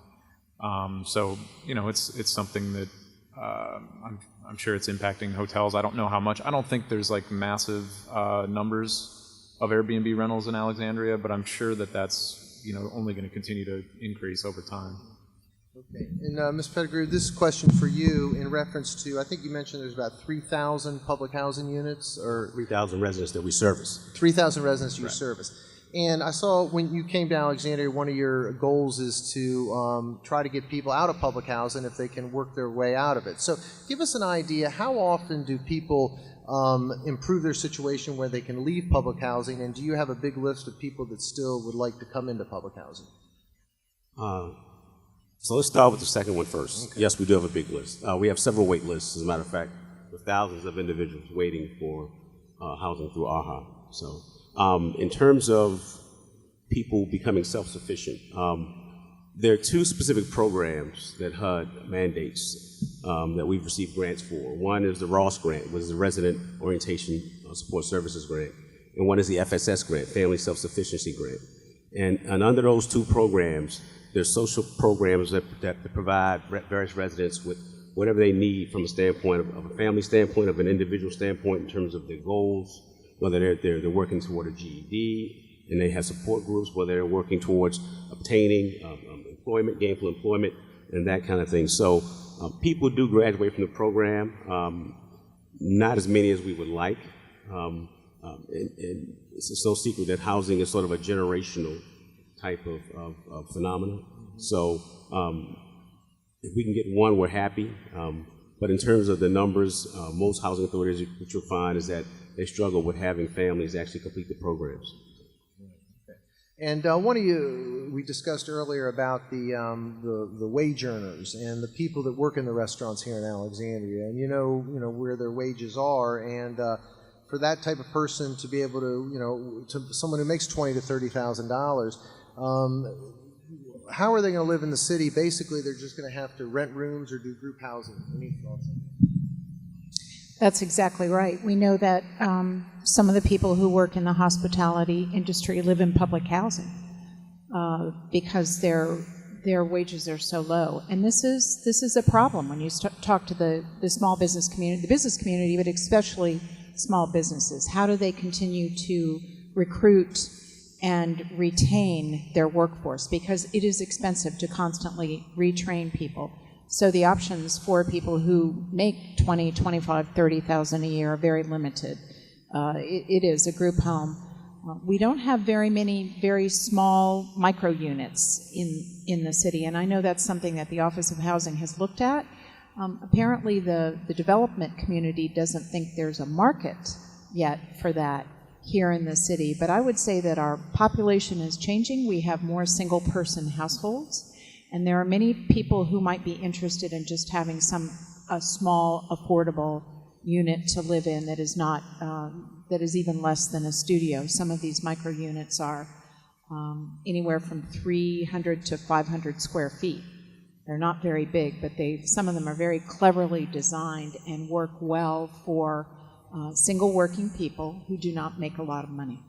So it's something that I'm sure it's impacting hotels. I don't know how much. I don't think there's like massive numbers of Airbnb rentals in Alexandria, but I'm sure that that's only going to continue to increase over time. Okay, and Ms. Pettigrew, this question for you in reference to, I think you mentioned there's about 3,000 public housing units, or 3,000 residents that we service. 3,000 residents you service. And I saw when you came to Alexandria, one of your goals is to try to get people out of public housing if they can work their way out of it. So give us an idea, how often do people improve their situation where they can leave public housing, and do you have a big list of people that still would like to come into public housing? So let's start with the second one first. Okay. Yes, we do have a big list. We have several wait lists, as a matter of fact, with thousands of individuals waiting for housing through AHA. So in terms of people becoming self-sufficient, there are two specific programs that HUD mandates that we've received grants for. One is the Ross grant, which is the Resident Orientation Support Services grant, and one is the FSS grant, Family Self-Sufficiency grant. And under those two programs, there's social programs that provide various residents with whatever they need from a standpoint of a family standpoint, of an individual standpoint in terms of their goals, whether they're working toward a GED, and they have support groups, whether they're working towards obtaining employment, gainful employment, and that kind of thing. So people do graduate from the program, not as many as we would like. And it's no secret that housing is sort of a generational type of phenomenon. So if we can get one, we're happy. But in terms of the numbers, most housing authorities, what you'll find is that they struggle with having families actually complete the programs. And we discussed earlier about the wage earners and the people that work in the restaurants here in Alexandria, and you know where their wages are, and for that type of person to be able to, to someone who makes $20,000 to $30,000, how are they going to live in the city? Basically, they're just going to have to rent rooms or do group housing. Any thoughts on that? That's exactly right. We know that some of the people who work in the hospitality industry live in public housing because their wages are so low. And this is a problem when you talk to the small business community, the business community, but especially small businesses. How do they continue to recruit and retain their workforce? Because it is expensive to constantly retrain people. So the options for people who make $20,000, $25,000, $30,000 a year are very limited. It is a group home. We don't have very many very small micro units in the city, and I know that's something that the Office of Housing has looked at. Apparently the development community doesn't think there's a market yet for that here in the city, but I would say that our population is changing. We have more single-person households, and there are many people who might be interested in just having a small, affordable unit to live in that is not that is even less than a studio. Some of these micro units are anywhere from 300 to 500 square feet. They're not very big, but some of them are very cleverly designed and work well for single working people who do not make a lot of money.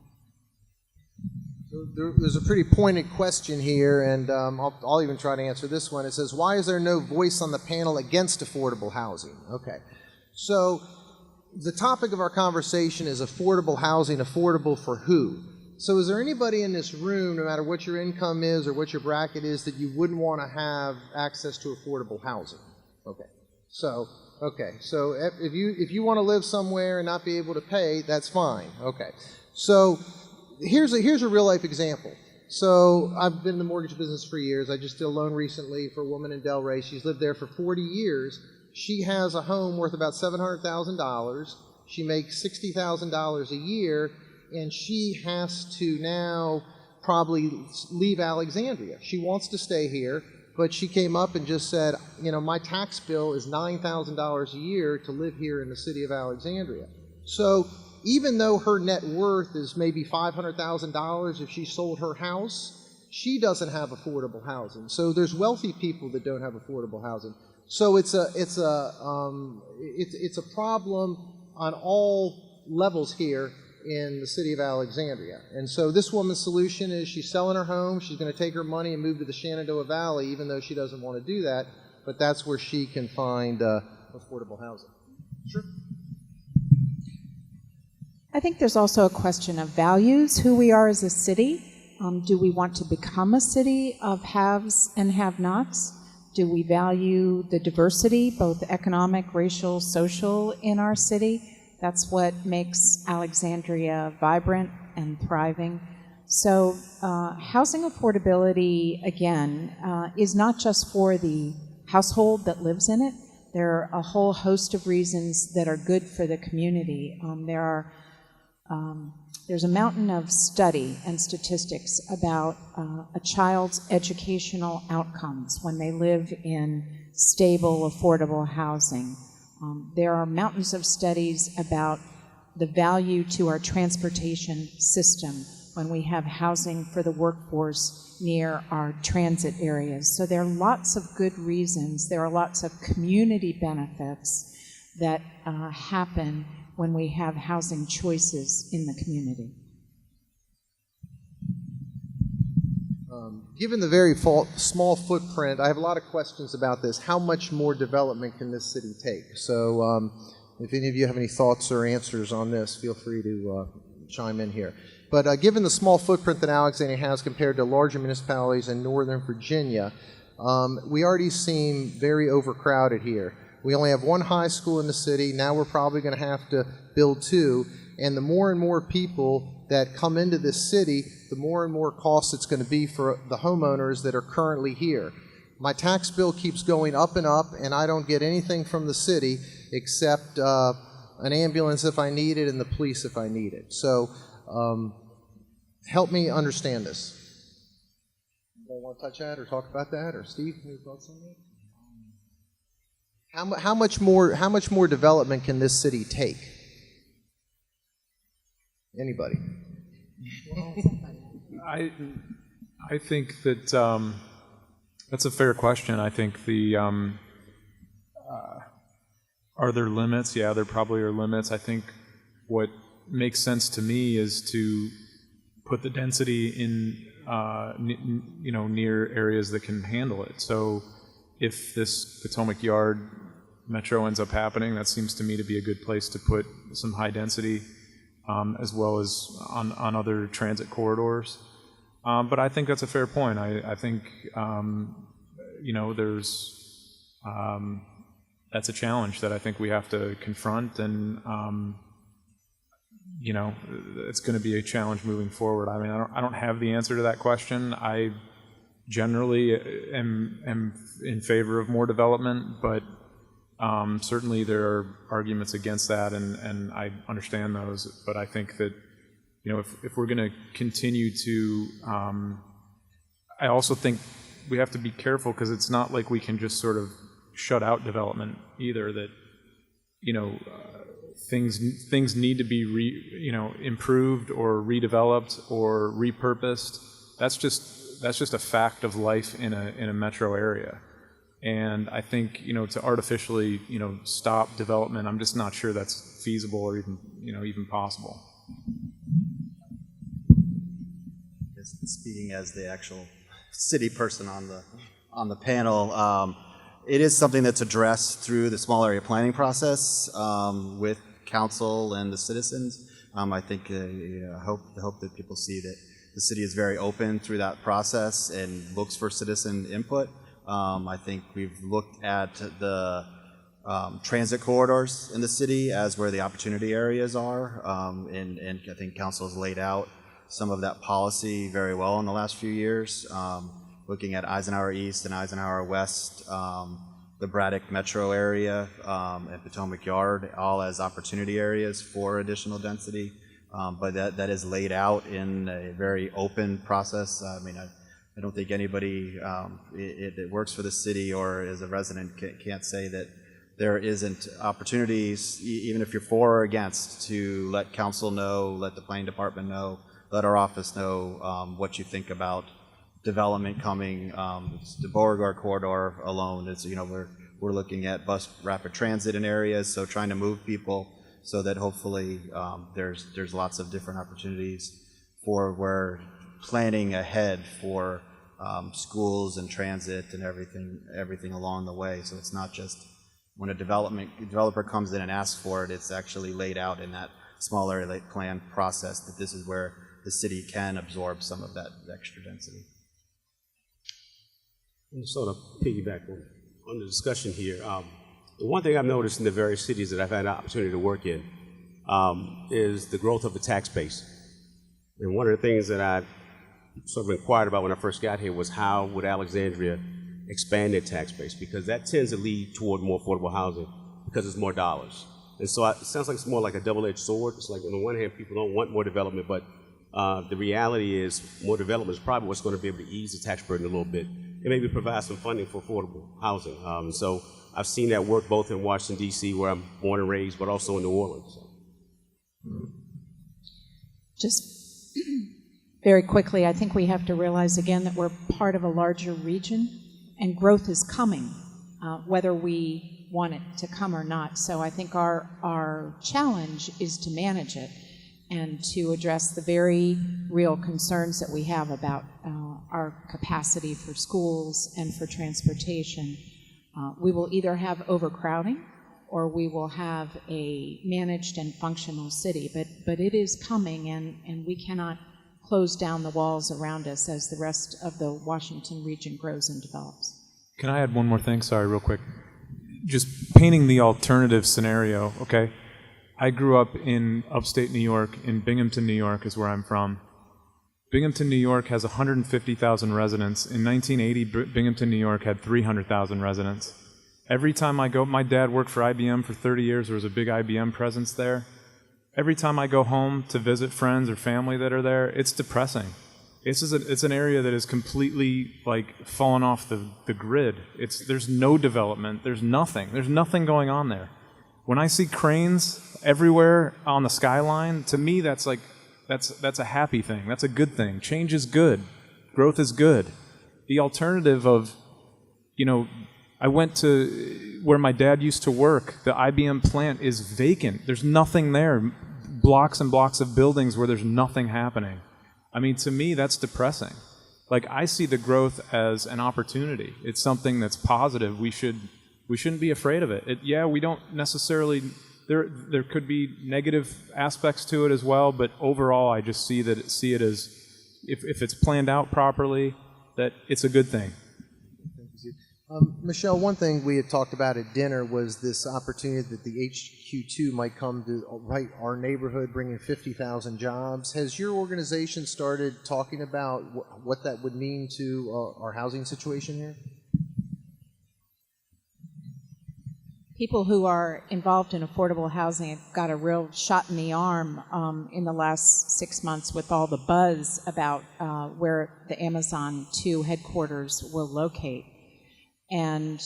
So there's a pretty pointed question here, and I'll even try to answer this one. It says, why is there no voice on the panel against affordable housing? Okay, so the topic of our conversation is affordable housing. Affordable for who? So is there anybody in this room, no matter what your income is or what your bracket is, that you wouldn't want to have access to affordable housing? Okay, so if you want to live somewhere and not be able to pay, that's fine. Okay, so here's a real life example. So I've been in the mortgage business for years. I just did a loan recently for a woman in Delray. She's lived there for 40 years. She has a home worth about $700,000. She makes $60,000 a year, and she has to now probably leave Alexandria. She wants to stay here, but she came up and just said, my tax bill is $9,000 a year to live here in the city of Alexandria. So even though her net worth is maybe $500,000 if she sold her house, she doesn't have affordable housing. So there's wealthy people that don't have affordable housing. So it's a problem on all levels here in the city of Alexandria. And so this woman's solution is she's selling her home, she's going to take her money and move to the Shenandoah Valley, even though she doesn't want to do that, but that's where she can find affordable housing. Sure. I think there's also a question of values, who we are as a city. Do we want to become a city of haves and have-nots? Do we value the diversity, both economic, racial, social, in our city? That's what makes Alexandria vibrant and thriving. So housing affordability, again, is not just for the household that lives in it. There are a whole host of reasons that are good for the community. There's a mountain of study and statistics about a child's educational outcomes when they live in stable, affordable housing. There are mountains of studies about the value to our transportation system when we have housing for the workforce near our transit areas. So there are lots of good reasons. There are lots of community benefits that happen when we have housing choices in the community. Given the very small footprint, I have a lot of questions about this. How much more development can this city take? So if any of you have any thoughts or answers on this, feel free to chime in here. But given the small footprint that Alexandria has compared to larger municipalities in Northern Virginia, We already seem very overcrowded here. We only have one high school in the city. Now we're probably going to have to build two. And the more and more people that come into this city, the more and more cost it's going to be for the homeowners that are currently here. My tax bill keeps going up, and I don't get anything from the city except an ambulance if I need it and the police if I need it. So help me understand this. You want to touch that or talk about that? Or Steve, any thoughts on that? How much more development can this city take? Anybody? I think that that's a fair question. I think the are there limits? Yeah, there probably are limits. I think what makes sense to me is to put the density in near areas that can handle it. So if this Potomac Yard metro ends up happening, that seems to me to be a good place to put some high density, as well as on other transit corridors. But I think that's a fair point. I think there's that's a challenge that I think we have to confront, and it's going to be a challenge moving forward. I mean, I don't have the answer to that question. I generally am in favor of more development, but certainly there are arguments against that, and I understand those. But I think that if we're going to continue to, I also think we have to be careful, because it's not like we can just sort of shut out development either. That things need to be improved or redeveloped or repurposed. That's just a fact of life in a metro area. And I think to artificially stop development, I'm just not sure that's feasible or even possible. Speaking as the actual city person on the panel, it is something that's addressed through the small area planning process with council and the citizens. I think hope that people see that the city is very open through that process and looks for citizen input. I think we've looked at the transit corridors in the city as where the opportunity areas are, and I think council has laid out some of that policy very well in the last few years, looking at Eisenhower East and Eisenhower West, the Braddock metro area, and Potomac Yard, all as opportunity areas for additional density. But that is laid out in a very open process. I mean, I don't think anybody that works for the city or is a resident can't say that there isn't opportunities, even if you're for or against, to let council know, let the planning department know, let our office know what you think about development coming. The Beauregard corridor alone is, we're looking at bus rapid transit in areas, so trying to move people so that hopefully there's lots of different opportunities for where planning ahead for schools and transit and everything along the way. So it's not just when a developer comes in and asks for it, it's actually laid out in that small area plan process that this is where the city can absorb some of that extra density. And sort of piggyback on the discussion here. The one thing I've noticed in the various cities that I've had an opportunity to work in is the growth of the tax base. And one of the things that I sort of inquired about when I first got here was how would Alexandria expand their tax base, because that tends to lead toward more affordable housing because it's more dollars. And so it sounds like it's more like a double-edged sword. It's like on the one hand, people don't want more development, but the reality is more development is probably what's going to be able to ease the tax burden a little bit and maybe provide some funding for affordable housing. So I've seen that work both in Washington, D.C., where I'm born and raised, but also in New Orleans. Just very quickly, I think we have to realize again that we're part of a larger region, and growth is coming, whether we want it to come or not. So I think our challenge is to manage it and to address the very real concerns that we have about our capacity for schools and for transportation. We will either have overcrowding or we will have a managed and functional city, but it is coming, and we cannot close down the walls around us as the rest of the Washington region grows and develops. Can I add one more thing? Sorry, real quick. Just painting the alternative scenario, okay? I grew up in upstate New York, in Binghamton, New York is where I'm from. Binghamton, New York has 150,000 residents. In 1980, Binghamton, New York had 300,000 residents. Every time I go, my dad worked for IBM for 30 years. There was a big IBM presence there. Every time I go home to visit friends or family that are there, it's depressing. It's an area that is completely like fallen off the grid. There's no development. There's nothing going on there. When I see cranes everywhere on the skyline, to me that's a happy thing. That's a good thing. Change is good. Growth is good. The alternative of, I went to where my dad used to work. The IBM plant is vacant. There's nothing there. Blocks and blocks of buildings where there's nothing happening. I mean, to me, that's depressing. Like, I see the growth as an opportunity. It's something that's positive. We shouldn't be afraid of it. We don't necessarily. There could be negative aspects to it as well, but overall, I just see it as if it's planned out properly, that it's a good thing. Michele, one thing we had talked about at dinner was this opportunity that the HQ2 might come to our neighborhood, bringing 50,000 jobs. Has your organization started talking about what that would mean to our housing situation here? People who are involved in affordable housing have got a real shot in the arm in the last 6 months with all the buzz about where the Amazon 2 headquarters will locate. And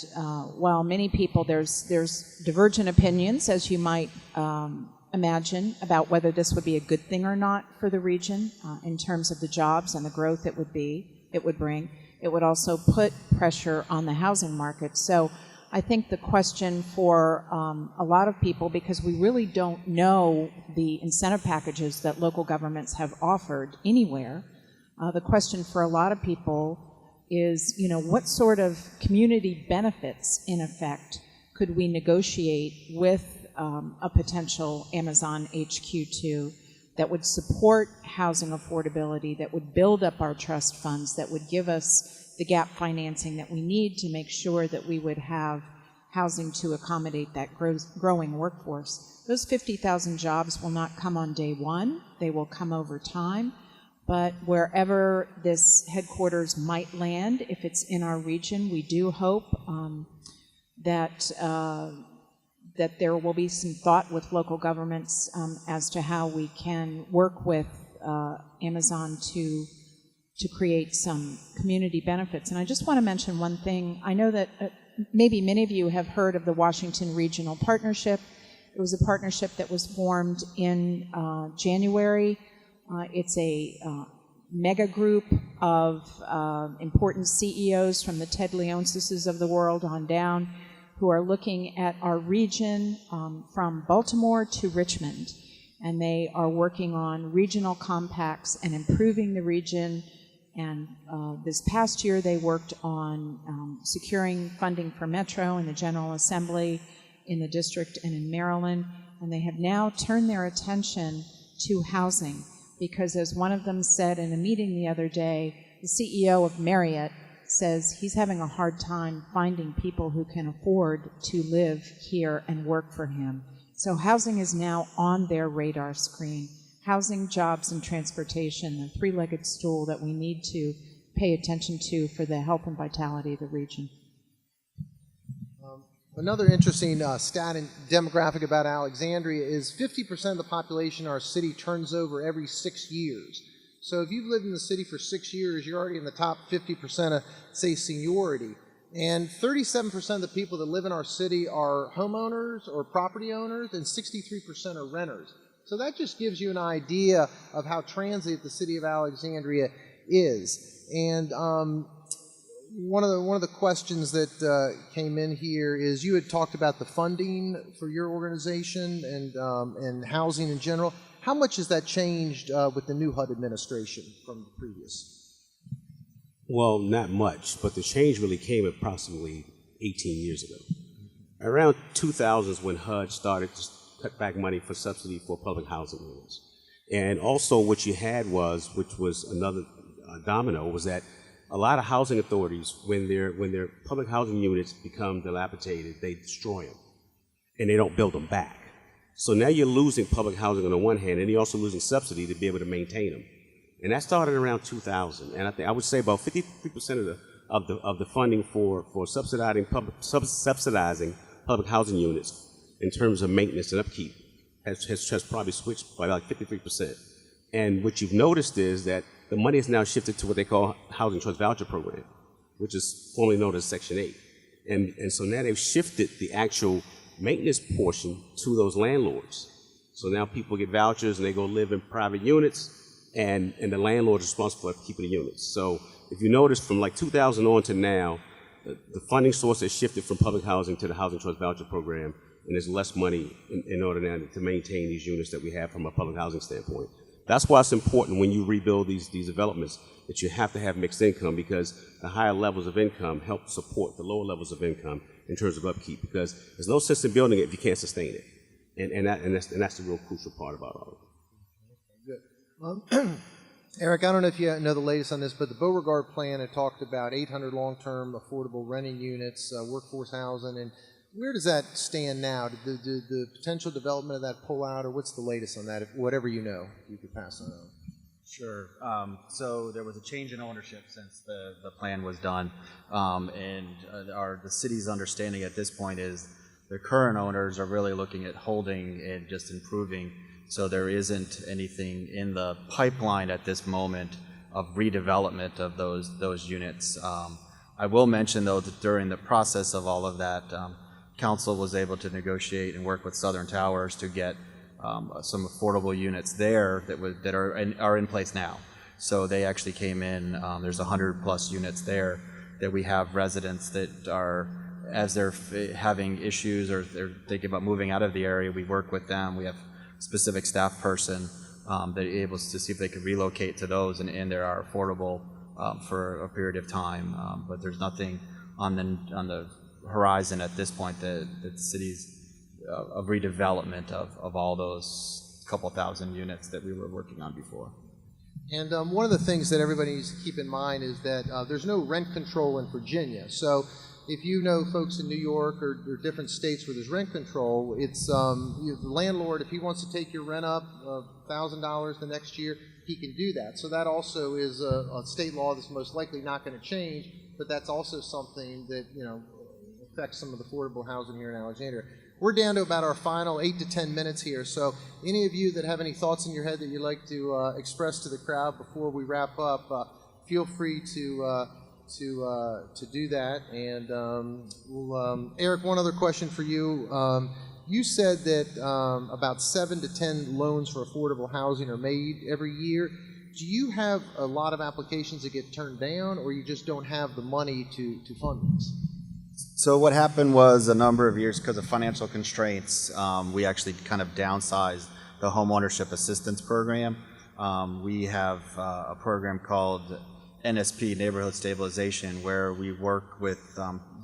while many people, there's divergent opinions, as you might imagine, about whether this would be a good thing or not for the region in terms of the jobs and the growth it would bring. It would also put pressure on the housing market. So I think the question for a lot of people, because we really don't know the incentive packages that local governments have offered anywhere, the question for a lot of people is, what sort of community benefits, in effect, could we negotiate with a potential Amazon HQ2 that would support housing affordability, that would build up our trust funds, that would give us the gap financing that we need to make sure that we would have housing to accommodate that growing workforce. Those 50,000 jobs will not come on day one. They will come over time. But wherever this headquarters might land, if it's in our region, we do hope that there will be some thought with local governments as to how we can work with Amazon to create some community benefits. And I just want to mention one thing. I know that maybe many of you have heard of the Washington Regional Partnership. It was a partnership that was formed in January. It's a mega group of important CEOs from the Ted Leonsis of the world on down who are looking at our region from Baltimore to Richmond. And they are working on regional compacts and improving the region. And this past year, they worked on securing funding for Metro in the General Assembly, in the district, and in Maryland. And they have now turned their attention to housing. Because as one of them said in a meeting the other day, the CEO of Marriott says he's having a hard time finding people who can afford to live here and work for him. So housing is now on their radar screen. Housing, jobs, and transportation, the three-legged stool that we need to pay attention to for the health and vitality of the region. Another interesting stat and demographic about Alexandria is 50% of the population in our city turns over every 6 years. So if you've lived in the city for 6 years, you're already in the top 50% of, say, seniority. And 37% of the people that live in our city are homeowners or property owners, and 63% are renters. So that just gives you an idea of how transient the city of Alexandria is. And one of the questions that came in here is, you had talked about the funding for your organization and housing in general. How much has that changed with the new HUD administration from the previous? Well, not much, but the change really came approximately 18 years ago. Around 2000 is when HUD started to cut back money for subsidy for public housing units. And also what you had was, which was another domino, was that a lot of housing authorities, when their public housing units become dilapidated, they destroy them and they don't build them back. So now you're losing public housing on the one hand, and you're also losing subsidy to be able to maintain them. And that started around 2000, and I would say about 53% of the funding for subsidizing public housing units in terms of maintenance and upkeep has probably switched by like 53%. And what you've noticed is that the money is now shifted to what they call Housing Choice Voucher Program, which is formerly known as Section 8. And so now they've shifted the actual maintenance portion to those landlords. So now people get vouchers and they go live in private units, and the landlord is responsible for keeping the units. So if you notice, from like 2000 on to now, the funding source has shifted from public housing to the Housing Choice Voucher Program, and there's less money in order now to maintain these units that we have from a public housing standpoint. That's why it's important when you rebuild these developments that you have to have mixed income, because the higher levels of income help support the lower levels of income in terms of upkeep, because there's no sense in building it if you can't sustain it. And that's the real crucial part about all of it. Good. Eric, I don't know if you know the latest on this, but the Beauregard plan had talked about 800 long-term affordable renting units, workforce housing, and where does that stand now? Did the potential development of that pull out, or what's the latest on that? If, whatever you know, you could pass on. Sure. So there was a change in ownership since the plan was done, and the city's understanding at this point is the current owners are really looking at holding and just improving. So there isn't anything in the pipeline at this moment of redevelopment of those units. I will mention, though, that during the process of all of that, Council was able to negotiate and work with Southern Towers to get some affordable units there that are in place now. So they actually came in. There's 100+ units there that we have residents that are, as they're having issues or they're thinking about moving out of the area, we work with them. We have a specific staff person that is able to see if they could relocate to those, and they are affordable for a period of time. But there's nothing on the horizon at this point that the city's of redevelopment of all those couple thousand units that we were working on before. And one of the things that everybody needs to keep in mind is that there's no rent control in Virginia. So if you know folks in New York or different states where there's rent control, it's the landlord, if he wants to take your rent up $1,000 the next year, he can do that. So that also is a state law that's most likely not going to change, but that's also something that affects some of the affordable housing here in Alexandria. We're down to about our final 8 to 10 minutes here, so any of you that have any thoughts in your head that you'd like to express to the crowd before we wrap up, feel free to do that. And Eric, one other question for you. You said that about 7 to 10 loans for affordable housing are made every year. Do you have a lot of applications that get turned down, or you just don't have the money to fund these? So what happened was, a number of years, because of financial constraints, we actually kind of downsized the home ownership assistance program. We have a program called NSP, Neighborhood Stabilization, where we work with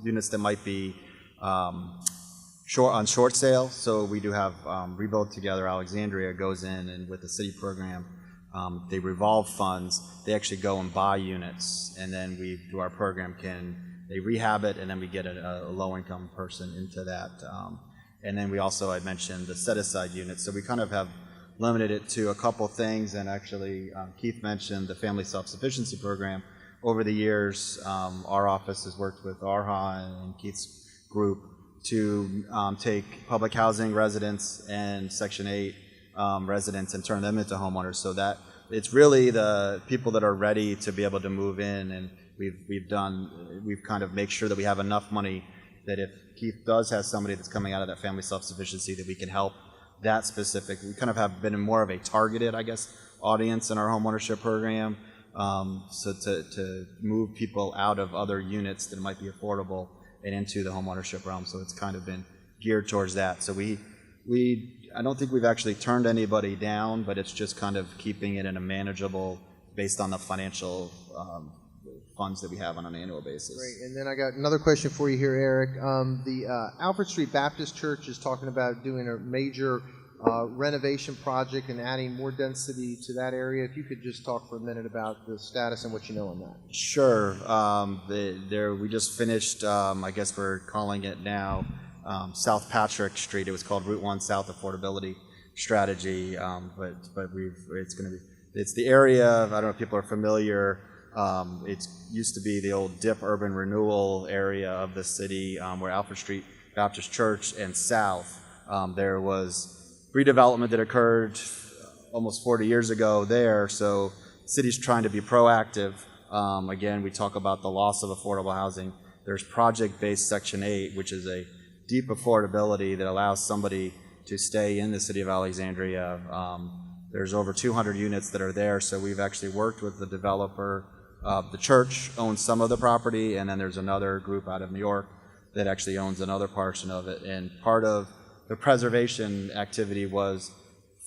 units that might be on short sale. So we do have Rebuild Together Alexandria goes in, and with the city program, they revolve funds. They actually go and buy units, and then we, through our program, they rehab it, and then we get a low-income person into that. And then we also, I mentioned the set-aside units. So we kind of have limited it to a couple things, and actually Keith mentioned the Family Self-Sufficiency Program. Over the years, our office has worked with ARHA and Keith's group to take public housing residents and Section 8 residents and turn them into homeowners, so that it's really the people that are ready to be able to move in. And we've kind of make sure that we have enough money that if Keith does have somebody that's coming out of that family self-sufficiency, that we can help that specific. We kind of have been in more of a targeted, I guess, audience in our homeownership program, so to move people out of other units that might be affordable and into the homeownership realm. So it's kind of been geared towards that. So I don't think we've actually turned anybody down, but it's just kind of keeping it in a manageable, based on the financial funds that we have on an annual basis. Great. And then I got another question for you here, Eric. The Alfred Street Baptist Church is talking about doing a major renovation project and adding more density to that area. If you could just talk for a minute about the status and what you know on that. Sure. We just finished, I guess we're calling it now, South Patrick Street. It was called Route 1 South Affordability Strategy, but it's the area, I don't know if people are familiar, it used to be the old DIP urban renewal area of the city, where Alfred Street Baptist Church and south, there was redevelopment that occurred almost 40 years ago there, so the city's trying to be proactive. Again, we talk about the loss of affordable housing. There's project-based Section 8, which is a deep affordability that allows somebody to stay in the city of Alexandria. There's over 200 units that are there, so we've actually worked with the developer. The church owns some of the property, and then there's another group out of New York that actually owns another portion of it. And part of the preservation activity was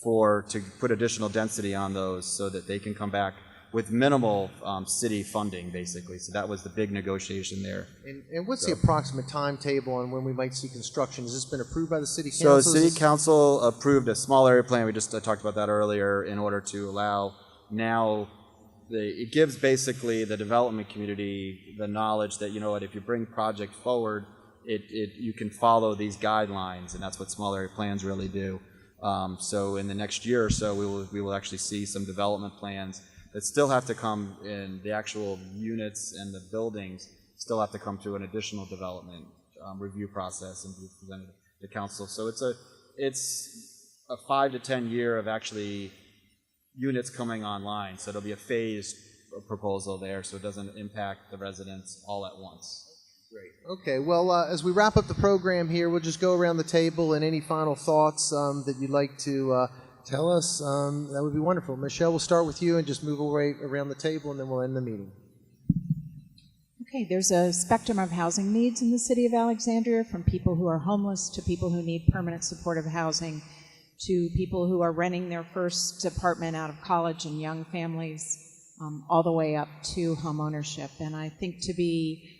to put additional density on those so that they can come back with minimal city funding, basically. So that was the big negotiation there. And what's the approximate timetable on when we might see construction? Has this been approved by the city council? So the city council approved a small area plan. I talked about that earlier, in order to allow now. It gives basically the development community the knowledge that, you know what, if you bring project forward, you can follow these guidelines, and that's what small area plans really do. So in the next year or so, we will actually see some development plans that still have to come in. The actual units and the buildings still have to come through an additional development review process and be presented to council. So it's a 5 to 10 year of actually units coming online. So it'll be a phased proposal there, so it doesn't impact the residents all at once. Great. Okay, well, as we wrap up the program here, we'll just go around the table, and any final thoughts that you'd like to tell us, that would be wonderful. Michelle, we'll start with you and just move away around the table, and then we'll end the meeting. Okay, there's a spectrum of housing needs in the city of Alexandria, from people who are homeless to people who need permanent supportive housing, to people who are renting their first apartment out of college and young families, all the way up to home ownership. And I think to be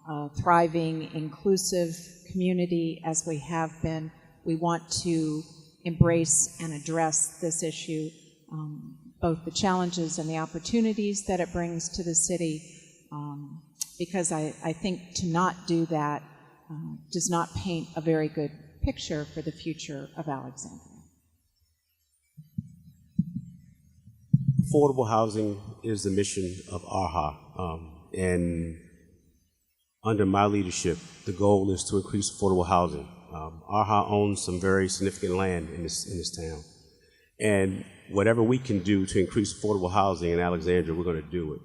a thriving, inclusive community as we have been, we want to embrace and address this issue, both the challenges and the opportunities that it brings to the city, because I think to not do that does not paint a very good picture for the future of Alexandria. Affordable housing is the mission of ARHA, and under my leadership, the goal is to increase affordable housing. ARHA owns some very significant land in this town, and whatever we can do to increase affordable housing in Alexandria, we're going to do it.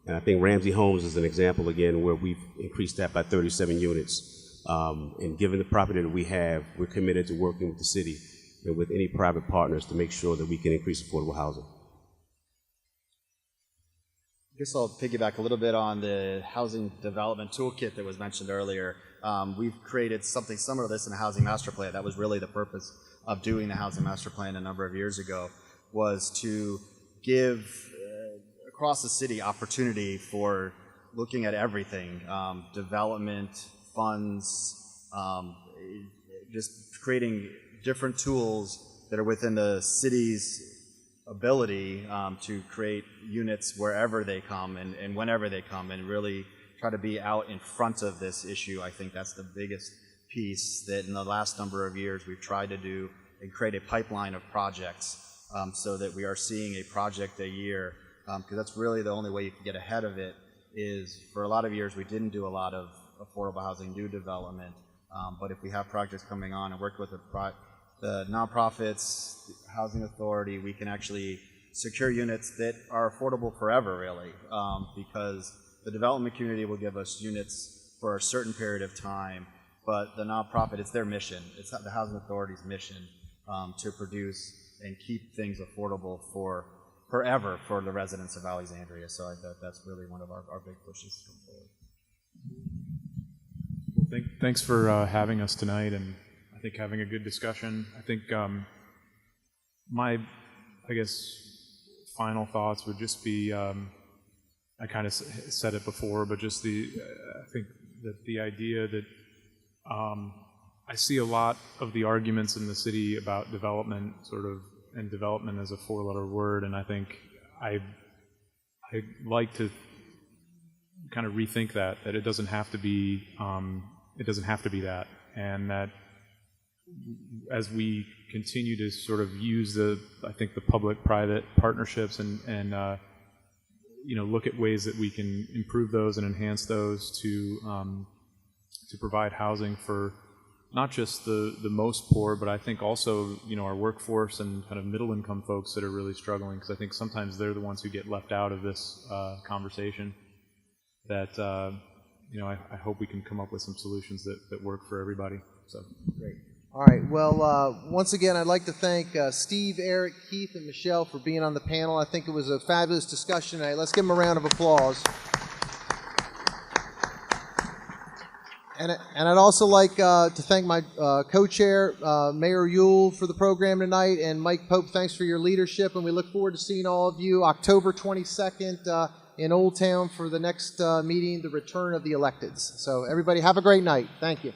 And I think Ramsey Homes is an example again where we've increased that by 37 units. And given the property that we have, we're committed to working with the city and with any private partners to make sure that we can increase affordable housing. I guess I'll piggyback a little bit on the housing development toolkit that was mentioned earlier. We've created something similar to this in the housing master plan. That was really the purpose of doing the housing master plan a number of years ago, was to give across the city opportunity for looking at everything, development, funds, just creating different tools that are within the city's ability to create units wherever they come and whenever they come, and really try to be out in front of this issue. I think that's the biggest piece that in the last number of years we've tried to do, and create a pipeline of projects so that we are seeing a project a year, because that's really the only way you can get ahead of it. Is for a lot of years we didn't do a lot of affordable housing new development, but if we have projects coming on and work with the nonprofits, the housing authority, we can actually secure units that are affordable forever, really, because the development community will give us units for a certain period of time, but the nonprofit, it's their mission, it's the housing authority's mission to produce and keep things affordable for forever for the residents of Alexandria. So that's really one of our big pushes to come forward. Well, thanks for having us tonight, and I think having a good discussion. I think my, I guess, final thoughts would just be, I kind of said it before, but just I think that the idea that I see a lot of the arguments in the city about development, and development as a four-letter word, and I think I'd like to kind of rethink that it doesn't have to be that, and that as we continue to sort of use the public-private partnerships and look at ways that we can improve those and enhance those to provide housing for not just the most poor, but I think also our workforce and kind of middle income folks that are really struggling, because I think sometimes they're the ones who get left out of this conversation. That I hope we can come up with some solutions that work for everybody. So great. All right. Well, once again, I'd like to thank Steve, Eric, Keith, and Michelle for being on the panel. I think it was a fabulous discussion tonight. Let's give them a round of applause. And I'd also like to thank my co-chair, Mayor Yule, for the program tonight, and Mike Pope, thanks for your leadership, and we look forward to seeing all of you October 22nd in Old Town for the next meeting, the return of the electeds. So everybody have a great night. Thank you.